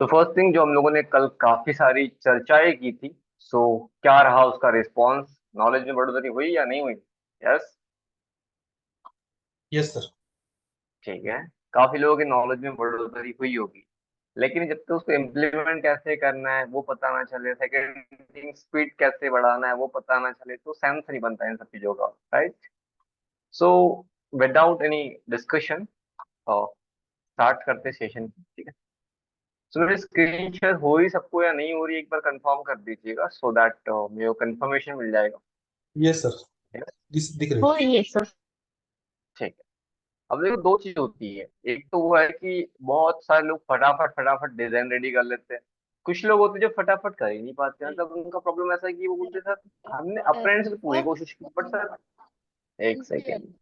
तो first thing जो हम लोगों ने कल काफी सारी चर्चाएं की थी, सो क्या रहा उसका रिस्पॉन्स? नॉलेज में बढ़ोतरी हुई या नहीं हुई? यस। Yes sir. ठीक है। काफी लोगों की नॉलेज में बढ़ोतरी हुई होगी, लेकिन जब तक उसको इम्प्लीमेंट कैसे करना है वो पता ना चले, सेकंड थिंग स्पीड कैसे बढ़ाना है वो पता ना चले, तो सेंस नहीं बनता इन सब चीजों का। Right. So without any discussion start करते सेशन, ठीक है? सो मेरी स्क्रीन शेयर हो रही सबको या नहीं हो रही, एक बार कंफर्म कर दीजिएगा सो दैट मेरे को कंफर्मेशन मिल जाएगा। Yes sir. Yes? दिख रही हो है। रही है सर। ठीक है। अब देखो, दो चीज होती है। एक तो वो है कि बहुत सारे लोग फटाफट फटाफट डिजाइन रेडी कर लेते हैं। कुछ लोग होते हैं जो फटाफट कर ही नहीं पाते हैं, मतलब उनका प्रॉब्लम ऐसा है कि वो बोलते हैं, सर हमने अपने end से तो पूरी कोशिश की, बट सर एक second,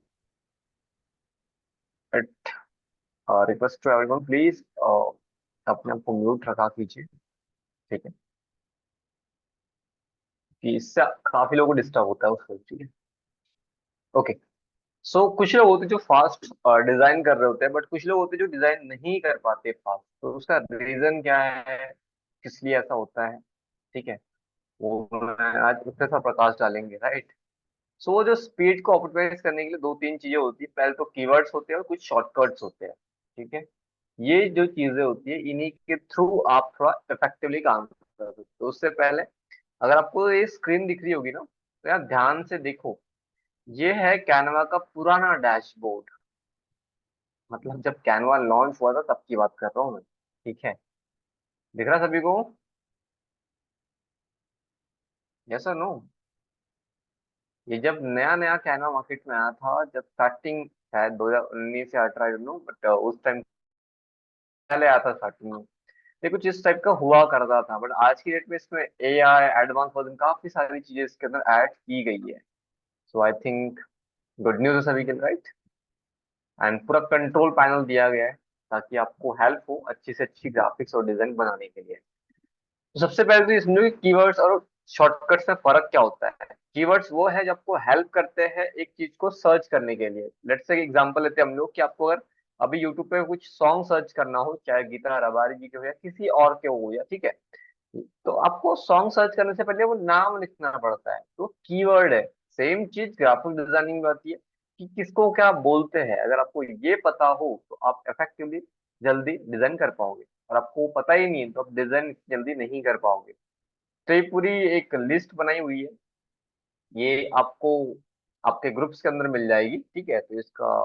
request to everyone please अपने आप को म्यूट रखा कीजिए। ठीक है, कि इससे काफी लोगों को डिस्टर्ब होता है उसको। ठीक है, ओके। सो कुछ लोग होते हैं जो फास्ट डिजाइन कर रहे होते हैं, बट कुछ लोग होते हैं जो डिजाइन नहीं कर पाते फास्ट। तो उसका रीजन क्या है, किस लिए ऐसा होता है? ठीक है, वो मैं आज उस पर थोड़ा प्रकाश डालेंगे। राइट। सो वो जो स्पीड को ऑप्टिमाइज करने के लिए दो तीन चीजें होती है। पहले तो कीवर्ड्स होते हैं और कुछ शॉर्टकट्स होते हैं। ठीक है, ये जो चीजें होती है इन्हीं के थ्रू आप थोड़ा इफेक्टिवली काम कर सकते हो। तो उससे पहले, अगर आपको ये स्क्रीन दिख रही होगी ना, तो यार ध्यान से देखो। ये है कैनवा का पुराना डैशबोर्ड, मतलब जब कैनवा लॉन्च हुआ था तब की बात कर रहा हूँ मैं। ठीक है, दिख रहा है सभी को? यस और नो? ये जब नया नया कैनवा मार्केट में आया था, जब स्टार्टिंग शायद 2019 या 18, नो, बट उस टाइम पहले आया था स्टार्टिंग में। ये कुछ इस टाइप का हुआ करता था, बट आज की डेट में इसमें एआई एडवांस वर्जन काफी सारी चीजें इसके अंदर ऐड की गई है। सो आई थिंक गुड न्यूज है सभी के लिए। राइट। एंड पूरा कंट्रोल पैनल दिया गया है ताकि आपको हेल्प हो अच्छी से अच्छी ग्राफिक्स और डिजाइन बनाने के लिए। तो सबसे पहले तो ये समझो कि कीवर्ड्स और शॉर्टकट्स में फर्क क्या होता है। कीवर्ड्स वो है जो आपको हेल्प करते हैं एक चीज को सर्च करने के लिए। लेट्स से एग्जांपल लेते हैं हम लोग कि आपको अगर अभी यूट्यूब पे कुछ सॉन्ग सर्च करना हो, चाहे गीता रबारी जी के हो या किसी और के हो, या ठीक है, तो आपको सॉन्ग सर्च करने से पहले वो नाम लिखना पड़ता है, तो कीवर्ड है। सेम चीज ग्राफिक डिजाइनिंग में आती है कि किसको क्या बोलते हैं। अगर आपको ये पता हो तो आप इफेक्टिवली जल्दी डिजाइन कर पाओगे, और आपको पता ही नहीं है तो आप डिजाइन जल्दी नहीं कर पाओगे। तो ये पूरी एक लिस्ट बनाई हुई है, ये आपको आपके ग्रुप्स के अंदर मिल जाएगी। ठीक है, तो इसका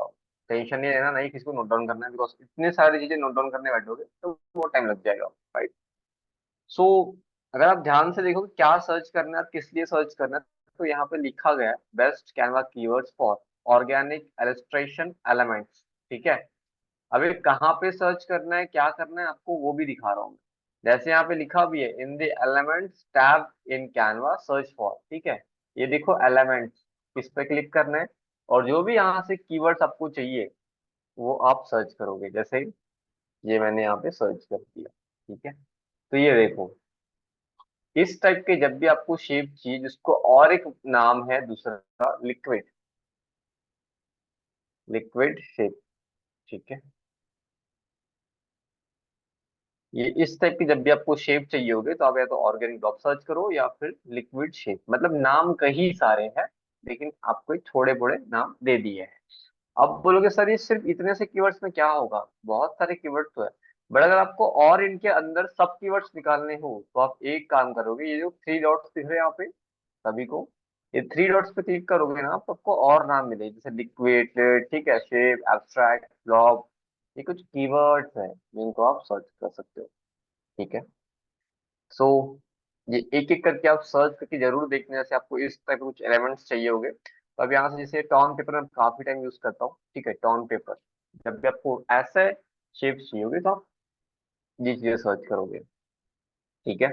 टेंशन नहीं लेना, नहीं किसी को नोट डाउन करना है, बिकॉज इतने सारी चीजें नोट डाउन करने बैठोगे तो बहुत टाइम लग जाएगा। राइट। सो अगर आप ध्यान से देखो कि क्या सर्च करना है और किस लिए सर्च करना है, तो यहाँ पे लिखा गया है best Canva keywords for organic illustration elements. ठीक है, अभी कहाँ पे सर्च करना है, क्या करना है, आपको वो भी दिखा रहा हूँ मैं। जैसे यहाँ पे लिखा भी है, in the elements tab in Canva search for. ठीक है, ये देखो एलिमेंट्स, इस पे क्लिक करना है, और जो भी यहाँ से कीवर्ड्स आपको चाहिए वो आप सर्च करोगे। जैसे ये मैंने यहाँ पे सर्च कर दिया। ठीक है, तो ये देखो, इस टाइप के जब भी आपको शेप चाहिए, जिसको और एक नाम है दूसरा, लिक्विड, लिक्विड शेप। ठीक है, ये इस टाइप की जब भी आपको शेप चाहिए होगे तो आप या तो ऑर्गेनिक ड्रॉप सर्च करो या फिर लिक्विड शेप। मतलब नाम कई सारे हैं, लेकिन आपको थोड़े बड़े नाम दे दिए हैं। अब बोलोगे सर ये सिर्फ इतने से कीवर्ड्स में क्या होगा, बहुत सारे कीवर्ड्स तो है। बट अगर आपको और इनके अंदर सब कीवर्ड्स निकालने हो तो आप एक काम करोगे, ये जो थ्री डॉट्स दिख रहे हैं यहाँ पे सभी को, ये थ्री डॉट्स पे क्लिक करोगे ना तो आपको और नाम मिलेंगे, जैसे लिक्विड, ठीक है, शेप, एब्स्ट्रैक्ट, ब्लॉब। ये कुछ कीवर्ड्स हैं जिनको आप सर्च कर सकते हो। ठीक है, सो ये एक एक करके आप सर्च करके जरूर देखना। जैसे आपको इस टाइप के कुछ एलिमेंट्स चाहिए होंगे तो अब यहाँ से, जैसे टॉन पेपर में काफी टाइम यूज करता हूँ। ठीक है, टॉन पेपर, जब भी आपको ऐसे शेप्स चाहिए होगी तो आप ये चीजें सर्च करोगे। ठीक है,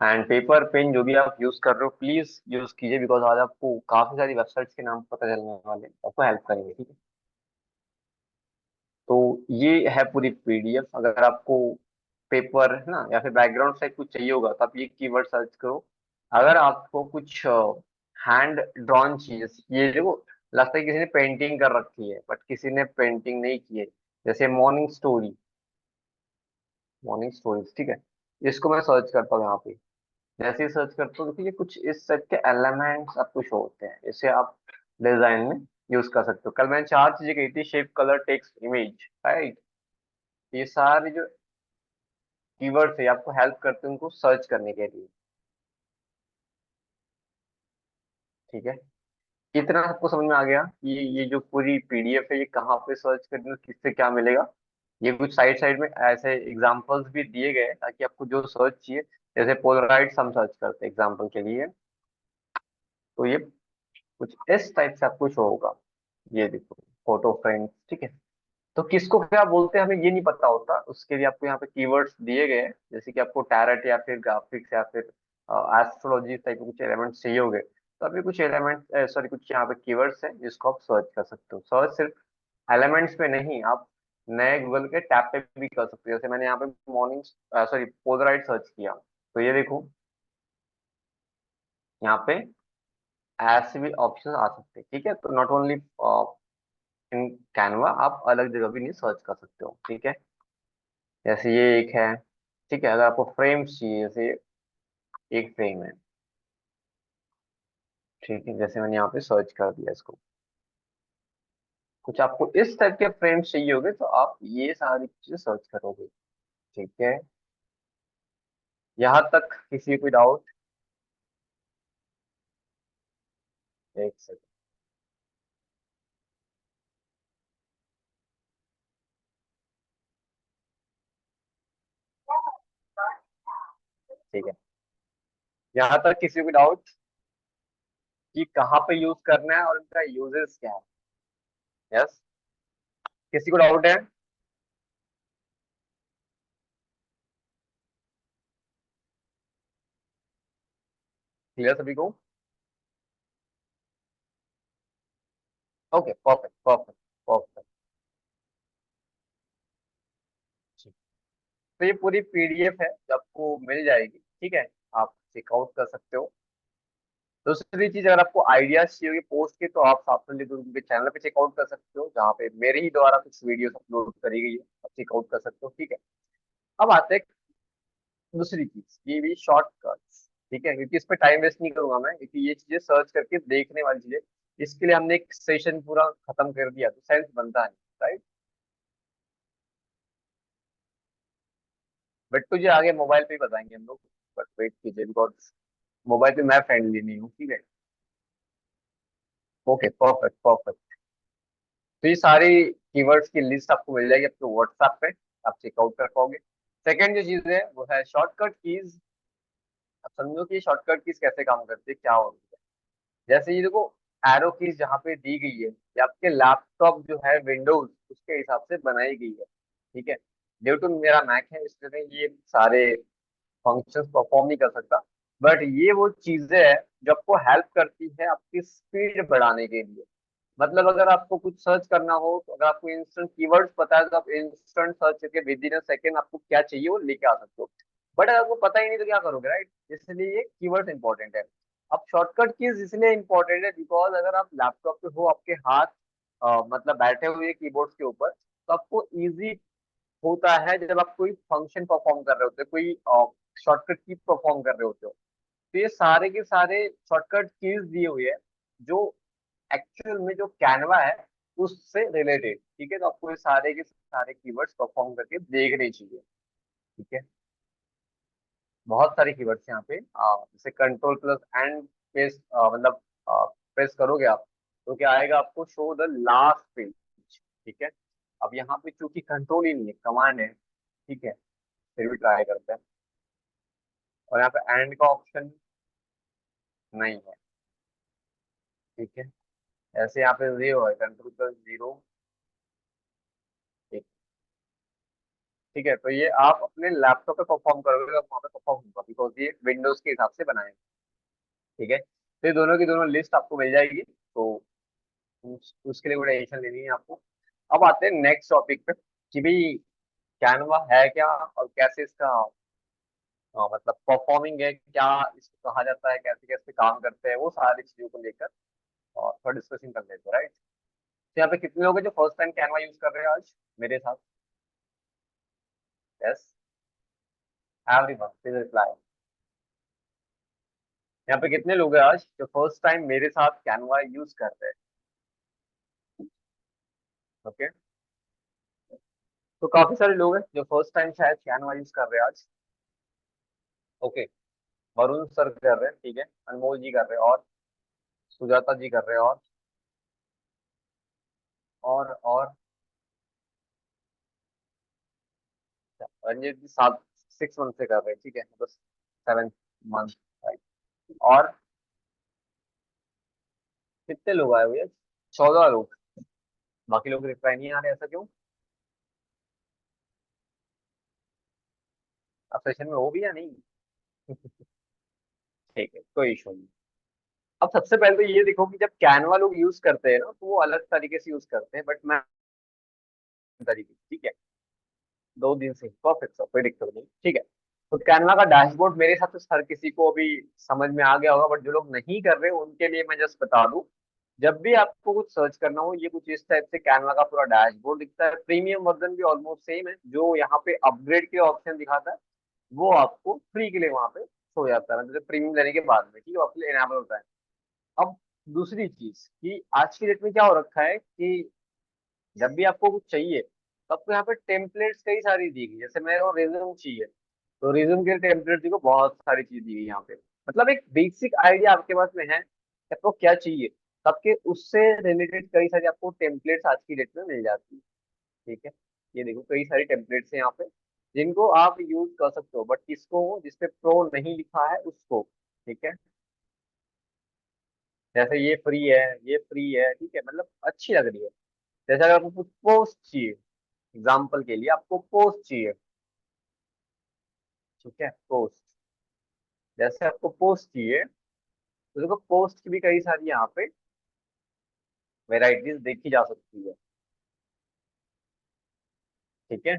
एंड पेपर पेन जो भी आप यूज कर रहे हो प्लीज यूज कीजिए, बिकॉज आज आपको काफी सारी वेबसाइट्स के नाम पता चलने वाले हैं, आपको हेल्प करेंगे। ठीक है, तो ये है पूरी पीडीएफ। अगर आपको पेपर है ना या फिर बैकग्राउंड साइड कुछ चाहिए होगा तो आप ये कीवर्ड सर्च करो। अगर आपको कुछ हैंड ड्रॉन चीज, ये देखो, लगता है किसी ने पेंटिंग कर रखी है बट किसी ने पेंटिंग नहीं की है, जैसे मॉर्निंग स्टोरी, मॉर्निंग स्टोरीज, ठीक है। इसको मैं सर्च करता हूँ यहाँ पे। जैसे ही सर्च करते हो, देखिए कुछ इस सेट के एलिमेंट्स आपको शो होते हैं, इसे आप डिजाइन में यूज कर सकते हो। कल मैंने चार चीजें कही थी: shape, colour, text, image, right. ये सारे जो कीवर्ड्स है आपको हेल्प करते हैं उनको सर्च करने के लिए, ठीक है। इतना आपको समझ में आ गया कि ये जो पूरी पीडीएफ है ये कहाँ पे सर्च करनी है, किससे क्या मिलेगा। ये कुछ साइड साइड में ऐसे एग्जांपल्स भी दिए गए हैं ताकि आपको जो सर्च चाहिए, जैसे पोलराइड्स हम सर्च करते हैं एग्जांपल के लिए, तो ये कुछ इस टाइप से आपको शो होगा। ये देखो, फोटो फ्रेम्स, ठीक है। तो किसको क्या बोलते हैं हमें ये नहीं पता होता, उसके लिए आपको यहाँ पे कीवर्ड्स दिए गए हैं। जैसे कि आपको टैरेट या फिर ग्राफिक्स या फिर एस्ट्रोलॉजी टाइप के कुछ एलिमेंट्स चाहिए होंगे, तो अभी कुछ एलिमेंट सॉरी कुछ यहाँ पे कीवर्ड्स हैं जिसको आप सर्च कर सकते हो। सर्च सिर्फ एलिमेंट्स पे नहीं, आप नए गूगल के टैब पे भी कर सकते हो। जैसे मैंने यहाँ पे मॉर्निंग सॉरी पोलराइड सर्च किया, तो ये देखो यहाँ पे ऐसे भी ऑप्शन आ सकते हैं, ठीक है। तो नॉट ओनली इन कैनवा, आप अलग जगह भी नहीं सर्च कर सकते हो, ठीक है। जैसे ये एक है, ठीक है। अगर आपको फ्रेम्स चाहिए, जैसे एक फ्रेम है, ठीक है। जैसे मैंने यहाँ पे सर्च कर दिया इसको, कुछ आपको इस टाइप के फ्रेम्स चाहिए होंगे तो आप ये सारी चीजें सर्च करोगे, ठीक है। यहाँ तक किसी कोई डाउट? एक सेकंड, ठीक है। यहाँ तक किसी को डाउट कि कहाँ पे यूज करना है और इनका यूजेस क्या है? यस, किसी को डाउट है? क्लियर सभी को? Okay, perfect perfect perfect. तो ये पूरी पीडीएफ है जो आपको मिल जाएगी, ठीक है। आप चेकआउट कर सकते हो। दूसरी चीज, अगर आपको आइडियाज चाहिए होगी पोस्ट के, तो आप साफ्टवेयर ग्रुप के चैनल पे चेकआउट कर सकते हो, जहाँ पे मेरे ही द्वारा कुछ वीडियोस अपलोड करी गई है, आप चेकआउट कर सकते हो, ठीक है। अब आते हैं दूसरी चीज, ये भी शॉर्टकट्स, ठीक है। क्योंकि इस पे टाइम वेस्ट नहीं करूंगा मैं, क्योंकि ये चीजें सर्च करके देखने वाली चीजें, इसके लिए हमने एक सेशन पूरा खत्म कर दिया तो सेंस बनता है, राइट। बट तुझे आगे मोबाइल पे ही बताएंगे हम लोग, बट वेट कीजिए बिकॉज मोबाइल पे मैं फ्रेंडली नहीं हूँ, ठीक है। Okay, perfect perfect. तो ये सारी कीवर्ड्स की लिस्ट आपको मिल जाएगी आपके व्हाट्सएप पे, आप चेकआउट कर पाओगे। सेकंड जो चीज है वो है शॉर्टकट कीज। अब समझो कि शॉर्टकट कीज कैसे काम करती है, क्या होती है। जैसे ये देखो, एरो कीज जहाँ पे दी गई है, ये आपके लैपटॉप जो है विंडोज उसके हिसाब से बनाई गई है, ठीक है। ड्यू टू मेरा मैक है इसलिए ये सारे फंक्शंस परफॉर्म नहीं कर सकता। बट ये वो चीजें हैं जो आपको हेल्प करती है आपकी स्पीड बढ़ाने के लिए। मतलब अगर आपको कुछ सर्च करना हो, तो अगर आपको इंस्टेंट कीवर्ड्स पता है तो आप इंस्टेंट सर्च करके विद इन अ सेकंड आपको क्या चाहिए वो लेके आ सकते हो। बट अगर आपको पता ही नहीं तो क्या करोगे, राइट। इसलिए ये कीवर्ड इंपॉर्टेंट है। अब शॉर्टकट कीज इसलिए इंपॉर्टेंट है बिकॉज अगर आप लैपटॉप पे हो, आपके हाथ मतलब बैठे हुए कीबोर्ड के ऊपर, तो आपको इजी होता है जब आप कोई फंक्शन परफॉर्म कर रहे होते हो, कोई शॉर्टकट की परफॉर्म कर रहे होते हो। तो ये सारे के सारे शॉर्टकट कीज दिए हुए हैं जो एक्चुअल में जो कैनवा है उससे रिलेटेड, ठीक है। तो आपको ये सारे के सारे कीवर्ड्स परफॉर्म करके देखने चाहिए, ठीक है। बहुत सारे कीवर्ड्स यहाँ पे जैसे कंट्रोल प्लस एंड पेस्ट, मतलब प्रेस करोगे आप तो क्या आएगा, आपको शो द लास्ट पेज, ठीक है। अब यहाँ पे चूंकि कंट्रोल ही नहीं है, कमांड है, ठीक है, फिर भी ट्राई करते हैं। और यहाँ पे एंड का ऑप्शन नहीं है, ठीक है। ऐसे यहाँ पे जीरो है, कंट्रोल प्लस जीरो, ठीक है। तो ये आप अपने लैपटॉप पे परफॉर्म करोगे तो वहाँ पे परफॉर्म होगा बिकॉज ये विंडोज के हिसाब से बनाए हैं, ठीक है। तो ये दोनों की दोनों लिस्ट आपको मिल जाएगी, तो उसके लिए कोई टेंशन लेनी है आपको। अब आते हैं नेक्स्ट टॉपिक पे कि भाई कैनवा है क्या और कैसे इसका मतलब परफॉर्मिंग है क्या, इसको कहा जाता है, कैसे कैसे काम करते हैं, वो सारी चीजों को लेकर और थोड़ा डिस्कशन कर लेते हैं, राइट। तो यहाँ पे कितने लोग हैं जो फर्स्ट टाइम कैनवा यूज कर रहे हैं आज मेरे साथ? Yes, everyone please reply. यहाँ पे कितने लोग हैं आज जो फर्स्ट टाइम मेरे साथ कैनवा यूज कर रहे हैं? ओके, तो काफी सारे लोग हैं जो फर्स्ट टाइम शायद कैनवा यूज कर रहे हैं आज। ओके, वरुण सर कर रहे हैं, ठीक है, अनमोल जी कर रहे हैं, और सुजाता जी कर रहे हैं, और रंजीत जी 6 मंथ से कर रहे हैं, ठीक है, बस 7 मंथ, राइट। और कितने लोग आए हुए हैं? 14 लोग। बाकी लोग रिप्लाई नहीं आ रहे, ऐसा क्यों? आप सेशन में हो भी या नहीं? ठीक है, कोई इशू नहीं। अब सबसे पहले तो ये देखो कि जब कैनवा लोग यूज करते हैं ना, तो वो अलग तरीके से यूज करते हैं, बट मैं तरीके से, ठीक है, 2 दिन से परफेक्ट, सब कोई दिक्कत नहीं, ठीक है। तो कैनवा का डैशबोर्ड मेरे हिसाब से हर किसी को अभी समझ में आ गया होगा, बट जो लोग नहीं कर रहे उनके लिए मैं जस्ट बता दूं। जब भी आपको कुछ सर्च करना हो, ये कुछ इस टाइप से कैनवा का पूरा डैशबोर्ड दिखता है। प्रीमियम वर्जन भी ऑलमोस्ट सेम है, जो यहाँ पे अपग्रेड के ऑप्शन दिखाता है वो आपको फ्री के लिए वहां पे हो जाता है, मतलब प्रीमियम लेने के बाद में, ठीक है, आपके लिए इनेबल होता है। अब दूसरी चीज कि आज की डेट में क्या हो रखा है कि जब भी आपको कुछ चाहिए तो आपको यहाँ पे टेम्पलेट्स कई सारी दी गई, जैसे मेरे को रिज्यूम चाहिए तो रिज्यूम के टेम्पलेट को बहुत सारी चीज दी गई यहाँ पे। मतलब एक बेसिक आइडिया आपके पास में है कि आपको क्या चाहिए, तब के उससे रिलेटेड कई सारी आपको टेम्पलेट्स आज की डेट में मिल जाती है, ठीक है। ये देखो कई सारी टेम्पलेट्स हैं यहाँ पे जिनको आप यूज कर सकते हो, बट किसको, जिसपे प्रो नहीं लिखा है उसको, ठीक है। जैसे ये फ्री है, ये फ्री है, ठीक है, मतलब अच्छी लग रही है। जैसे अगर आपको कुछ पोस्ट चाहिए, एग्जाम्पल के लिए आपको पोस्ट चाहिए, ठीक है, पोस्ट, जैसे आपको पोस्ट चाहिए तो देखो पोस्ट की भी कई सारी यहाँ पे वेराइटीज देखी जा सकती है, ठीक है,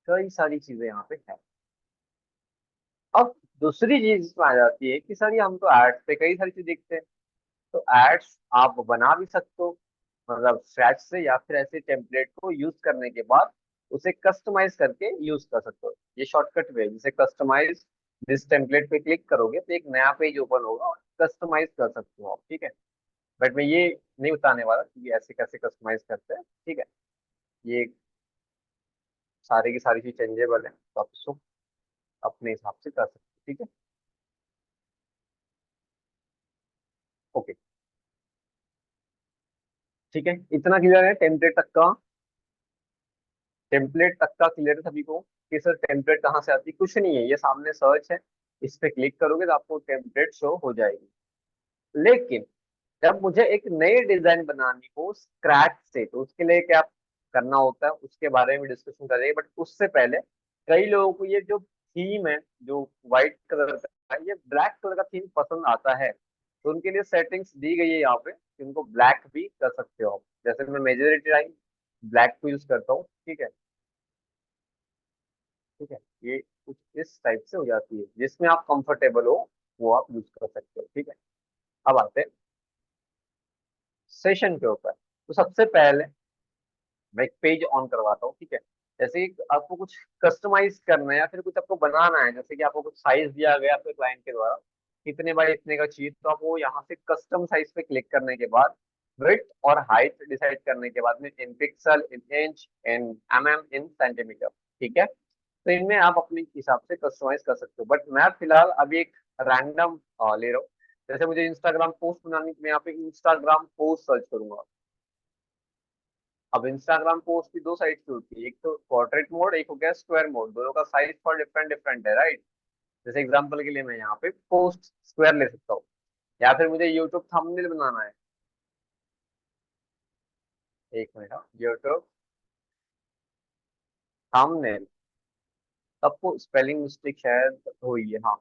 कई सारी चीजें यहाँ पे है। अब दूसरी चीज इसमें आ जाती है कि सर ये हम तो एड्स पे कई सारी चीज देखते हैं, तो एड्स आप बना भी सकते हो, मतलब स्क्रैच से, या फिर ऐसे टेम्पलेट को यूज करने के बाद उसे कस्टमाइज करके यूज कर सकते हो। ये शॉर्टकट वे है, जिसे कस्टमाइज, जिस टेम्पलेट पे क्लिक करोगे तो एक नया पेज ओपन होगा और कस्टमाइज कर सकते हो आप, ठीक है। बट मैं ये नहीं बताने वाला कि ये ऐसे कैसे कस्टमाइज करते हैं, ठीक है। ये सारी की सारी चीज चेंजेबल है, तो आप इसको अपने हिसाब से कर सकते हो, ठीक है। ओके, ठीक है, इतना क्लियर है टेम्पलेट तक का। टेम्पलेट तक का क्लियर है सभी को कि सर टेम्पलेट कहाँ से आती है? कुछ नहीं है, ये सामने सर्च है, इस पे क्लिक करोगे तो आपको टेम्पलेट शो हो जाएगी। लेकिन जब मुझे एक नई डिजाइन बनानी हो स्क्रैच से, तो उसके लिए क्या करना होता है उसके बारे में डिस्कशन करेंगे, बट उससे पहले कई लोगों को ये जो थीम है, जो व्हाइट कलर का है, ये ब्लैक कलर का थीम पसंद आता है, तो उनके लिए सेटिंग्स दी गई है यहाँ पे कि उनको ब्लैक भी कर सकते हो आप। जैसे मैं मेजोरिटी टाइम ब्लैक को यूज करता हूँ, ठीक है, ठीक है। ये कुछ इस टाइप से हो जाती है, जिसमें आप कंफर्टेबल हो वो आप यूज कर सकते हो, ठीक है। अब आते हैं सेशन के ऊपर। तो सबसे पहले मैं एक पेज ऑन करवाता हूँ, ठीक है। जैसे कि आपको कुछ कस्टमाइज करना है या फिर कुछ आपको बनाना है, जैसे कि आपको कुछ साइज दिया गया आपके क्लाइंट के द्वारा, इतने बाय इतने का चाहिए, तो आप वो यहाँ से कस्टम साइज पे क्लिक करने के बाद विड्थ और हाइट डिसाइड करने के बाद में in pixel, in inch, in mm, in centimetre, ठीक है। तो इनमें आप अपने हिसाब से कस्टमाइज कर सकते हो, बट मैं फिलहाल अभी एक रैंडम ले रहा हूँ। जैसे मुझे इंस्टाग्राम पोस्ट बनानी, मैं यहाँ पे इंस्टाग्राम पोस्ट सर्च करूंगा। अब इंस्टाग्राम पोस्ट की दो साइड की होती है, एक तो पोर्ट्रेट मोड, एक हो गया स्क्वायर मोड, दोनों का साइज फॉर डिफरेंट डिफरेंट है, राइट। जैसे एग्जांपल के लिए मैं यहाँ पे पोस्ट स्क्वायर ले सकता हूँ, या फिर मुझे यूट्यूब थंबनेल बनाना है। एक मिनट, यूट्यूब थंबनेल, सबको स्पेलिंग मिस्टेक शायद हुई है, हाँ।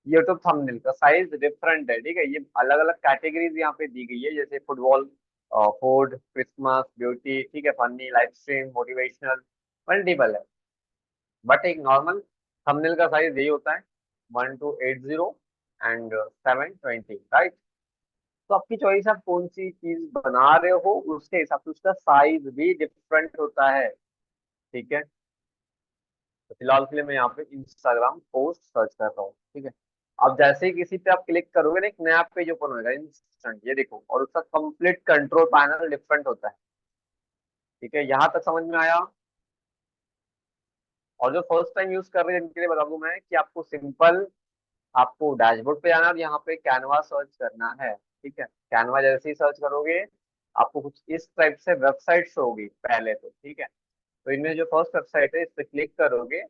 यूट्यूब थंबनेल का साइज डिफरेंट है, ठीक है, ये अलग अलग कैटेगरीज यहाँ पे दी गई है, जैसे फुटबॉल, फूड, क्रिसमस, ब्यूटी, ठीक है, funny, live stream, motivational, multiple है। बट एक नॉर्मल थंबनेल का साइज यही होता है, 1280 एंड 720, राइट। तो आपकी चॉइस, आप कौन सी चीज बना रहे हो उसके हिसाब से उसका साइज भी डिफरेंट होता है, ठीक है। तो फिलहाल के लिए मैं यहाँ पे इंस्टाग्राम पोस्ट सर्च कर रहा हूँ, ठीक है। अब जैसे ही किसी पे आप क्लिक करोगे ना, एक नया पेज ओपन होगा इंस्टेंट, ये देखो, और उसका कंप्लीट कंट्रोल पैनल डिफरेंट होता है, ठीक है। यहाँ तक समझ में आया? और जो फर्स्ट टाइम यूज कर रहे हैं इनके लिए बता दूं मैं कि आपको सिंपल, आपको डैशबोर्ड पे जाना है और यहाँ पे कैनवा सर्च करना है, ठीक है। कैनवा जैसे ही सर्च करोगे, आपको कुछ इस टाइप से वेबसाइट शो होगी पहले तो, ठीक है। तो इनमें जो फर्स्ट वेबसाइट है इस पे क्लिक करोगे,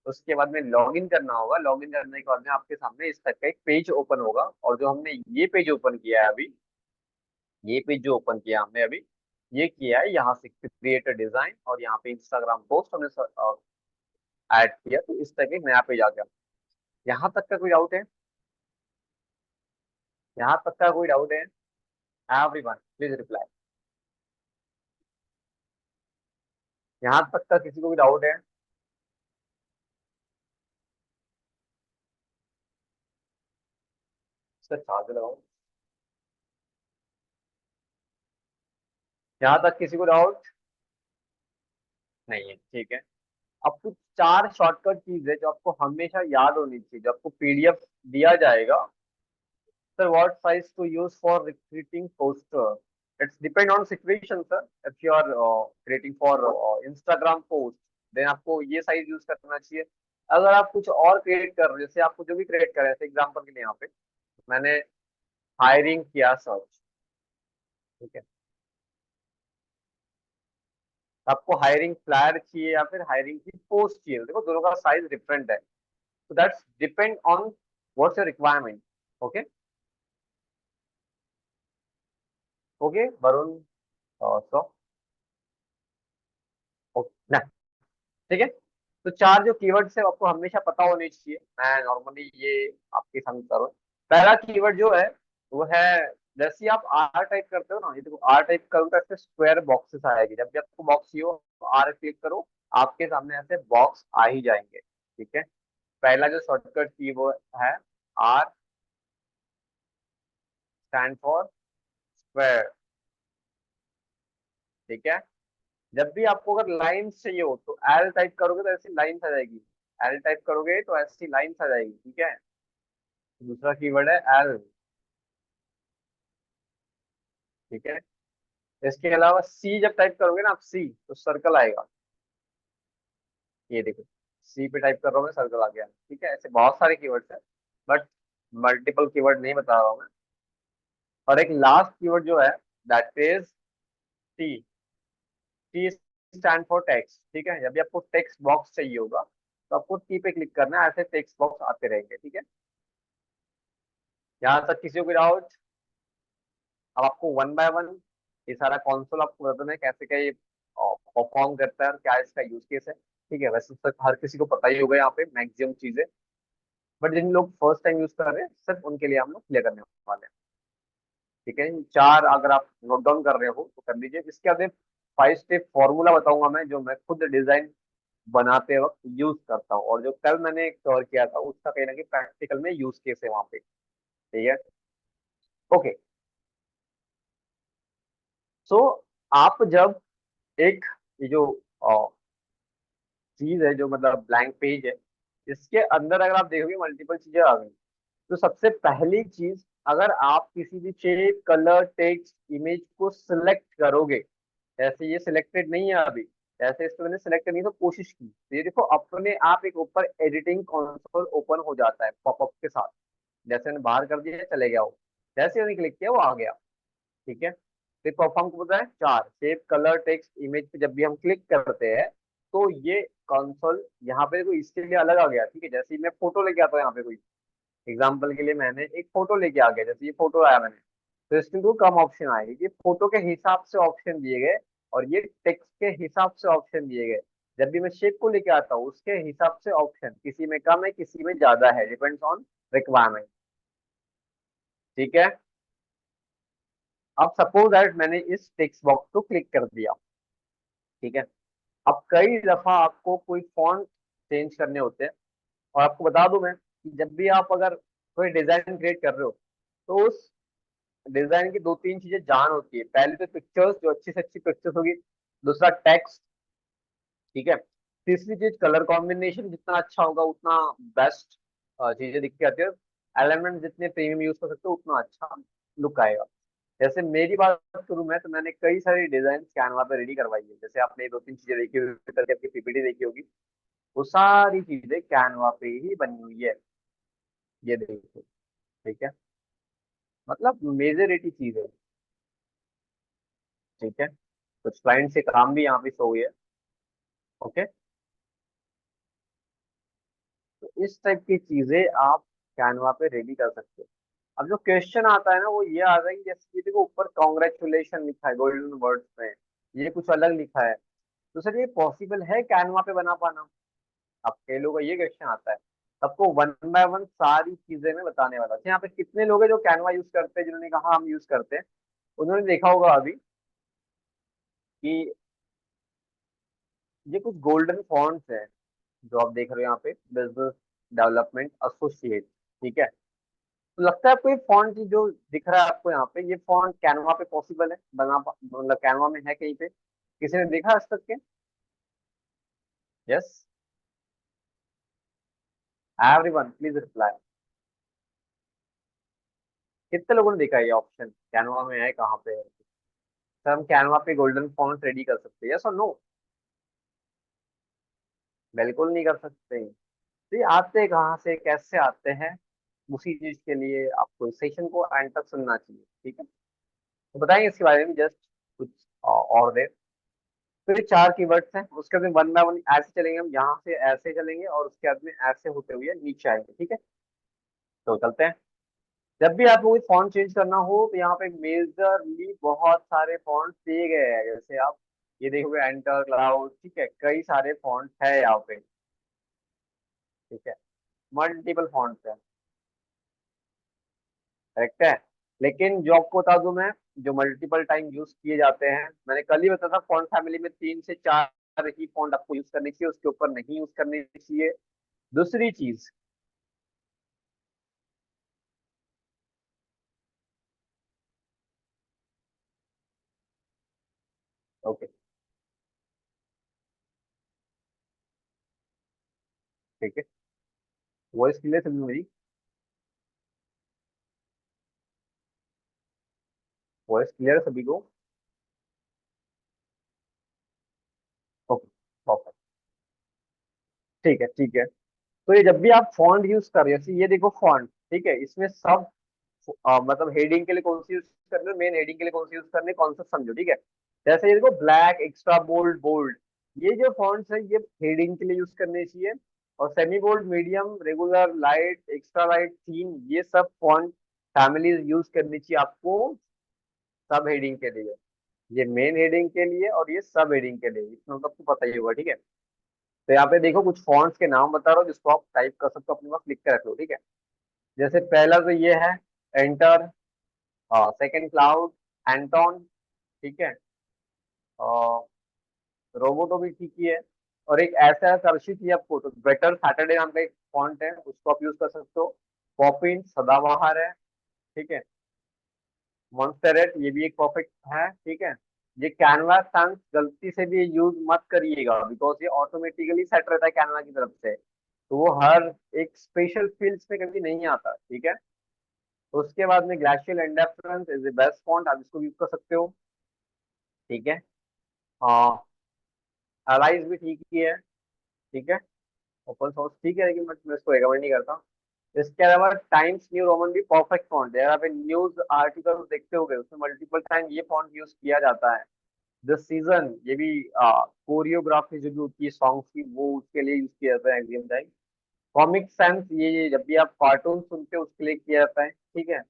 उसके बाद में लॉग इन करना होगा। लॉग इन करने के बाद में आपके सामने इस टाइप का एक पेज ओपन होगा, और जो हमने ये पेज ओपन किया है अभी, ये पेज जो ओपन किया हमने अभी, ये किया है यहाँ से क्रिएट डिजाइन, और यहाँ पे इंस्टाग्राम पोस्ट हमने ऐड किया, तो इस तरह के नया पेज आ गया। यहाँ तक का कोई डाउट है? यहाँ तक का कोई डाउट है? Everyone please reply. यहाँ तक का किसी को भी डाउट है? इसका चार्ज लगाओ। यहाँ तक किसी को डाउट नहीं है, ठीक है। अब कुछ चार शॉर्टकट चीज है जो आपको हमेशा याद होनी चाहिए, जो आपको पीडीएफ दिया जाएगा। Sir what size to use for recruiting poster, it's depend on situation sir. If you are creating for Instagram post, then आपको ये साइज यूज करना चाहिए। अगर आप कुछ और क्रिएट कर रहे हो, जैसे आपको जो भी क्रिएट कर रहे हैं, एग्जाम्पल के लिए यहाँ पे मैंने हायरिंग किया सर्च, ठीक है। आपको हायरिंग फ्लायर चाहिए या फिर हायरिंग की पोस्ट चाहिए, तो देखो दोनों का साइज डिफरेंट है। So that's depend on what's your requirement. Okay, okay, Varun, so ना, ठीक है। तो चार जो कीवर्ड्स है आपको हमेशा पता होने चाहिए। मैं नॉर्मली ये आपके सामने कर रहा हूँ। पहला कीवर्ड जो है वो है, जैसे ही आप आर टाइप करते हो ना, ये देखो आर टाइप करो तो ऐसे स्क्वायर बॉक्सेस आएगी। जब भी आपको बॉक्स चाहिए हो तो आर क्लिक करो, आपके सामने ऐसे बॉक्स आ ही जाएंगे, ठीक है। पहला जो शॉर्टकट की वो है आर, स्टैंड फॉर स्क्वायर, ठीक है। जब भी आपको अगर लाइंस चाहिए हो तो एल टाइप करोगे तो ऐसी लाइंस आ जाएगी। एल टाइप करोगे तो ऐसी लाइंस आ जाएगी, ठीक है। दूसरा कीवर्ड है एल, ठीक है। इसके अलावा सी जब टाइप करोगे ना आप, सी तो सर्कल आएगा, ये देखो, सी पे टाइप कर रहा हूँ मैं, सर्कल आ गया, ठीक है। ऐसे बहुत सारे कीवर्ड्स हैं, बट मल्टीपल कीवर्ड नहीं बता रहा हूँ मैं। और एक लास्ट कीवर्ड जो है, that is T. T stand for text, ठीक है। जब भी आपको टेक्स्ट बॉक्स चाहिए होगा तो आपको टी पे क्लिक करना है, ऐसे टेक्स्ट बॉक्स आते रहेंगे, ठीक है। यहाँ तक किसी को डाउट? अब आपको वन बाय वन ये सारा कंसोल आपको बताना है कैसे क्या ये परफॉर्म करता है और क्या इसका यूज केस है, ठीक है। वैसे तक हर किसी को पता ही होगा यहाँ पे मैक्सिमम चीजें, बट जिन लोग फर्स्ट टाइम यूज कर रहे हैं सिर्फ उनके लिए हम लोग क्लियर करने वाले हैं, ठीक है। इन चार अगर आप नोट डाउन कर रहे हो तो कर लीजिए। इसके बाद 5 स्टेप फॉर्मूला बताऊंगा मैं, जो मैं खुद डिजाइन बनाते वक्त यूज करता हूँ, और जो कल मैंने कवर किया था उसका कहीं ना कहीं प्रैक्टिकल में यूज केस है वहाँ पे, ठीक है। ओके, सो आप जब एक ये जो चीज है, जो मतलब ब्लैंक पेज है, इसके अंदर अगर आप देखोगे मल्टीपल चीजें आ गई। तो सबसे पहली चीज, अगर आप किसी भी शेप, कलर, टेक्स्ट, इमेज को सिलेक्ट करोगे, जैसे ये सिलेक्टेड नहीं है अभी, जैसे इसको मैंने सिलेक्ट करने की तो कोशिश की, तो ये देखो अपने आप एक ऊपर एडिटिंग कंसोल ओपन हो जाता है पॉपअप के साथ। जैसे मैंने बाहर कर दिया चले गया वो, जैसे मैंने क्लिक किया वो आ गया, ठीक है। तो परफॉर्म को पता है चार, शेप, कलर, टेक्स्ट, इमेज पे जब भी हम क्लिक करते हैं तो ये कंसोल यहाँ पे कोई इसके लिए अलग आ गया, ठीक है। जैसे ही मैं फोटो लेके आता हूँ यहाँ पे, कोई एग्जाम्पल के लिए मैंने एक फोटो लेके आ गया, जैसे ये फोटो आया मैंने, तो इसके तो कम ऑप्शन आएगी, ये फोटो के हिसाब से ऑप्शन दिए गए, और ये टेक्स्ट के हिसाब से ऑप्शन दिए गए। जब भी मैं शेप को लेके आता हूँ उसके हिसाब से ऑप्शन, किसी में कम है किसी में ज्यादा है, डिपेंड्स ऑन रिक्वायरमेंट, ठीक है। अब सपोज दैट मैंने इस टेक्स्ट बॉक्स को क्लिक कर दिया, ठीक है। अब कई दफा आपको कोई फॉन्ट चेंज करने होते हैं, और आपको बता दूं मैं कि जब भी आप अगर कोई डिजाइन क्रिएट कर रहे हो तो उस डिजाइन की दो तीन चीजें जान होती है। पहले तो पिक्चर्स, जो अच्छी से अच्छी पिक्चर्स होगी। दूसरा टेक्स्ट, ठीक है। तीसरी चीज, कलर कॉम्बिनेशन जितना अच्छा होगा उतना बेस्ट चीजें दिख के आती है। एलिमेंट जितने प्रीमियम यूज कर सकते हो उतना अच्छा लुक आएगा। जैसे मेरी बात करूं मैं, तो मैंने कई सारी डिजाइन कैनवा पे रेडी करवाई है। जैसे आपने दो तीन चीजें देखी होगी करके, आपकी पीपीटी देखी होगी, वो सारी चीजें कैनवा पे ही बनी हुई है। ये देखो, ठीक है, मतलब मेजोरिटी चीज है। ठीक है, कुछ क्लाइंट से काम भी यहाँ पे शो हुई है। ओके, तो इस टाइप की चीजें आप कैनवा पे रेडी कर सकते हो। अब जो क्वेश्चन आता है ना, वो ये आता है कि जैसे कि देखो ऊपर कॉन्ग्रेचुलेशन लिखा है गोल्डन वर्ड्स में, ये कुछ अलग लिखा है, तो सर ये पॉसिबल है कैनवा पे बना पाना? अब कई लोगों का ये क्वेश्चन आता है। सबको वन बाय वन सारी चीजें मैं बताने वाला था। यहाँ पे कितने लोग हैं जो कैनवा यूज करते हैं, जिन्होंने कहा हम यूज करते हैं? उन्होंने देखा होगा अभी कि ये कुछ गोल्डन फॉन्ट्स हैं जो आप देख रहे हो यहाँ पे, बिजनेस डेवलपमेंट एसोसिएट। ठीक है, तो लगता है आपको ये फॉन्ट जो दिख रहा है आपको यहाँ पे, ये फॉन्ट कैनवा पे पॉसिबल है मतलब कैनवा में है कहीं पे? किसी ने देखा आज तक के? Yes, everyone please reply. कितने लोगों ने देखा है ये ऑप्शन कैनवा में है, कहाँ पे है? सर हम कैनवा पे गोल्डन फॉन्ट रेडी कर सकते हैं, यस और नो? बिल्कुल नहीं कर सकते। तो ये आते कहाँ से, कैसे आते हैं? उसी चीज के लिए आपको इस सेशन को एंड तक सुनना चाहिए। ठीक है, तो बताएंगे इसके बारे में जस्ट कुछ और देर। तो ये चार कीवर्ड्स हैं, उसके बाद वन बाय वन ऐसे चलेंगे हम, यहाँ से ऐसे चलेंगे और उसके बाद में ऐसे होते हुए नीचे आएंगे। ठीक है, तो चलते हैं। जब भी आपको कोई फॉन्ट चेंज करना हो तो यहाँ पे मेजरली बहुत सारे फॉन्ट दिए गए हैं। जैसे आप ये देखोगे एंटर क्लाउड, ठीक है, कई सारे फॉन्ट है यहाँ पे। ठीक है, मल्टीपल फॉन्ट्स है, करेक्ट है। लेकिन जो आपको बता दूं मैं, जो मल्टीपल टाइम यूज किए जाते हैं, मैंने कल ही बताया था, फॉन्ट फैमिली में तीन से चार ही फॉन्ट आपको यूज करनी चाहिए, उसके ऊपर नहीं यूज करनी चाहिए। दूसरी चीज, ओके, ठीक है, वॉइस क्लियर समझ मेरी? वॉइस क्लियर है सभी को? ओके, परफेक्ट, ठीक है, ठीक है। तो ये जब भी आप फॉन्ट यूज कर रहे हो, जैसे ये देखो फॉन्ट, ठीक है, इसमें सब मतलब हेडिंग के लिए कौन सी यूज करने, मेन हेडिंग के लिए कौन सी यूज करने, कौन सा समझो। ठीक है, जैसे ये देखो ब्लैक, एक्स्ट्रा बोल्ड, बोल्ड, ये जो फॉन्ट्स है ये हेडिंग के लिए यूज करने चाहिए। और semi bold, medium, regular, light, extra light, theme, ये सब फॉन्ट फैमिलीज यूज करनी चाहिए आपको सब हेडिंग के लिए। ये मेन हेडिंग के लिए और ये सब हेडिंग के लिए, इसमें तो आपको पता ही होगा। ठीक है, तो यहाँ पे देखो कुछ फॉन्ट्स के नाम बता रहा हूँ जिसको आप टाइप कर सकते हो, अपने पास लिख के रख लो। ठीक है, जैसे पहला तो ये है एंटर, सेकंड क्लाउड, एंटोन, ठीक है, रोबोटो भी ठीक ही है। और एक ऐसा कर्षित ही आपको, तो बेटर सैटरडे नाम का एक फॉन्ट है, उसको आप यूज कर सकते हो। पॉपिन सदाबहार है, ठीक है। मॉन्स्टेरेट, ये भी एक परफेक्ट है, ठीक है। ये कैनवा sans गलती से भी यूज मत करिएगा, बिकॉज ये ऑटोमेटिकली सेट रहता है कैनवा की तरफ से, तो वो हर एक स्पेशल फील्ड्स में कभी नहीं आता। ठीक है, तो उसके बाद में Glacial Indifference is the best font, आप इसको यूज कर सकते हो। ठीक है, अलाइज भी ठीक ही है, ठीक है। ओपन सोर्स ठीक है, लेकिन मैं इसको रिकमेंड नहीं करता। इसके अलावा टाइम्स न्यू रोमन भी परफेक्ट फॉन्ट है। अगर आप न्यूज आर्टिकल देखते होगे, उसमें मल्टीपल टाइम ये फॉन्ट यूज किया जाता है। द सीजन, ये भी कोरियोग्राफी जो भी होती है सॉन्ग्स की, वो उसके लिए यूज किया जाता है एग्जाम टाइम। कॉमिक सेंस, ये जब भी आप कार्टून सुनते हो उसके लिए किया जाता है। ठीक है,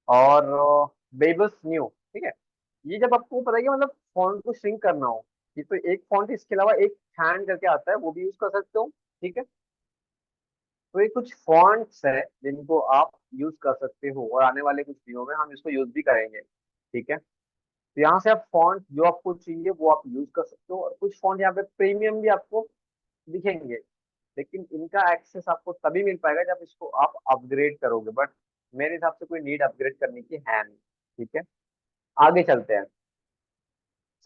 और बेबस न्यू, ठीक है, ये जब आपको पता है कि मतलब फॉन्ट को श्रिंक करना हो, ये तो एक फॉन्ट, इसके अलावा एक हैंड करके आता है, वो भी यूज कर सकते हो। ठीक है, तो ये कुछ फॉन्ट्स है जिनको आप यूज कर सकते हो, और आने वाले कुछ दिनों में हम इसको यूज भी करेंगे। ठीक है, तो यहाँ से आप फॉन्ट जो आपको चाहिए वो आप यूज कर सकते हो, और कुछ फॉन्ट यहाँ पे प्रीमियम भी आपको दिखेंगे, लेकिन इनका एक्सेस आपको तभी मिल पाएगा जब इसको आप अपग्रेड करोगे। बट मेरे हिसाब से कोई नीड अपग्रेड करने की है नहीं। ठीक है, आगे चलते हैं।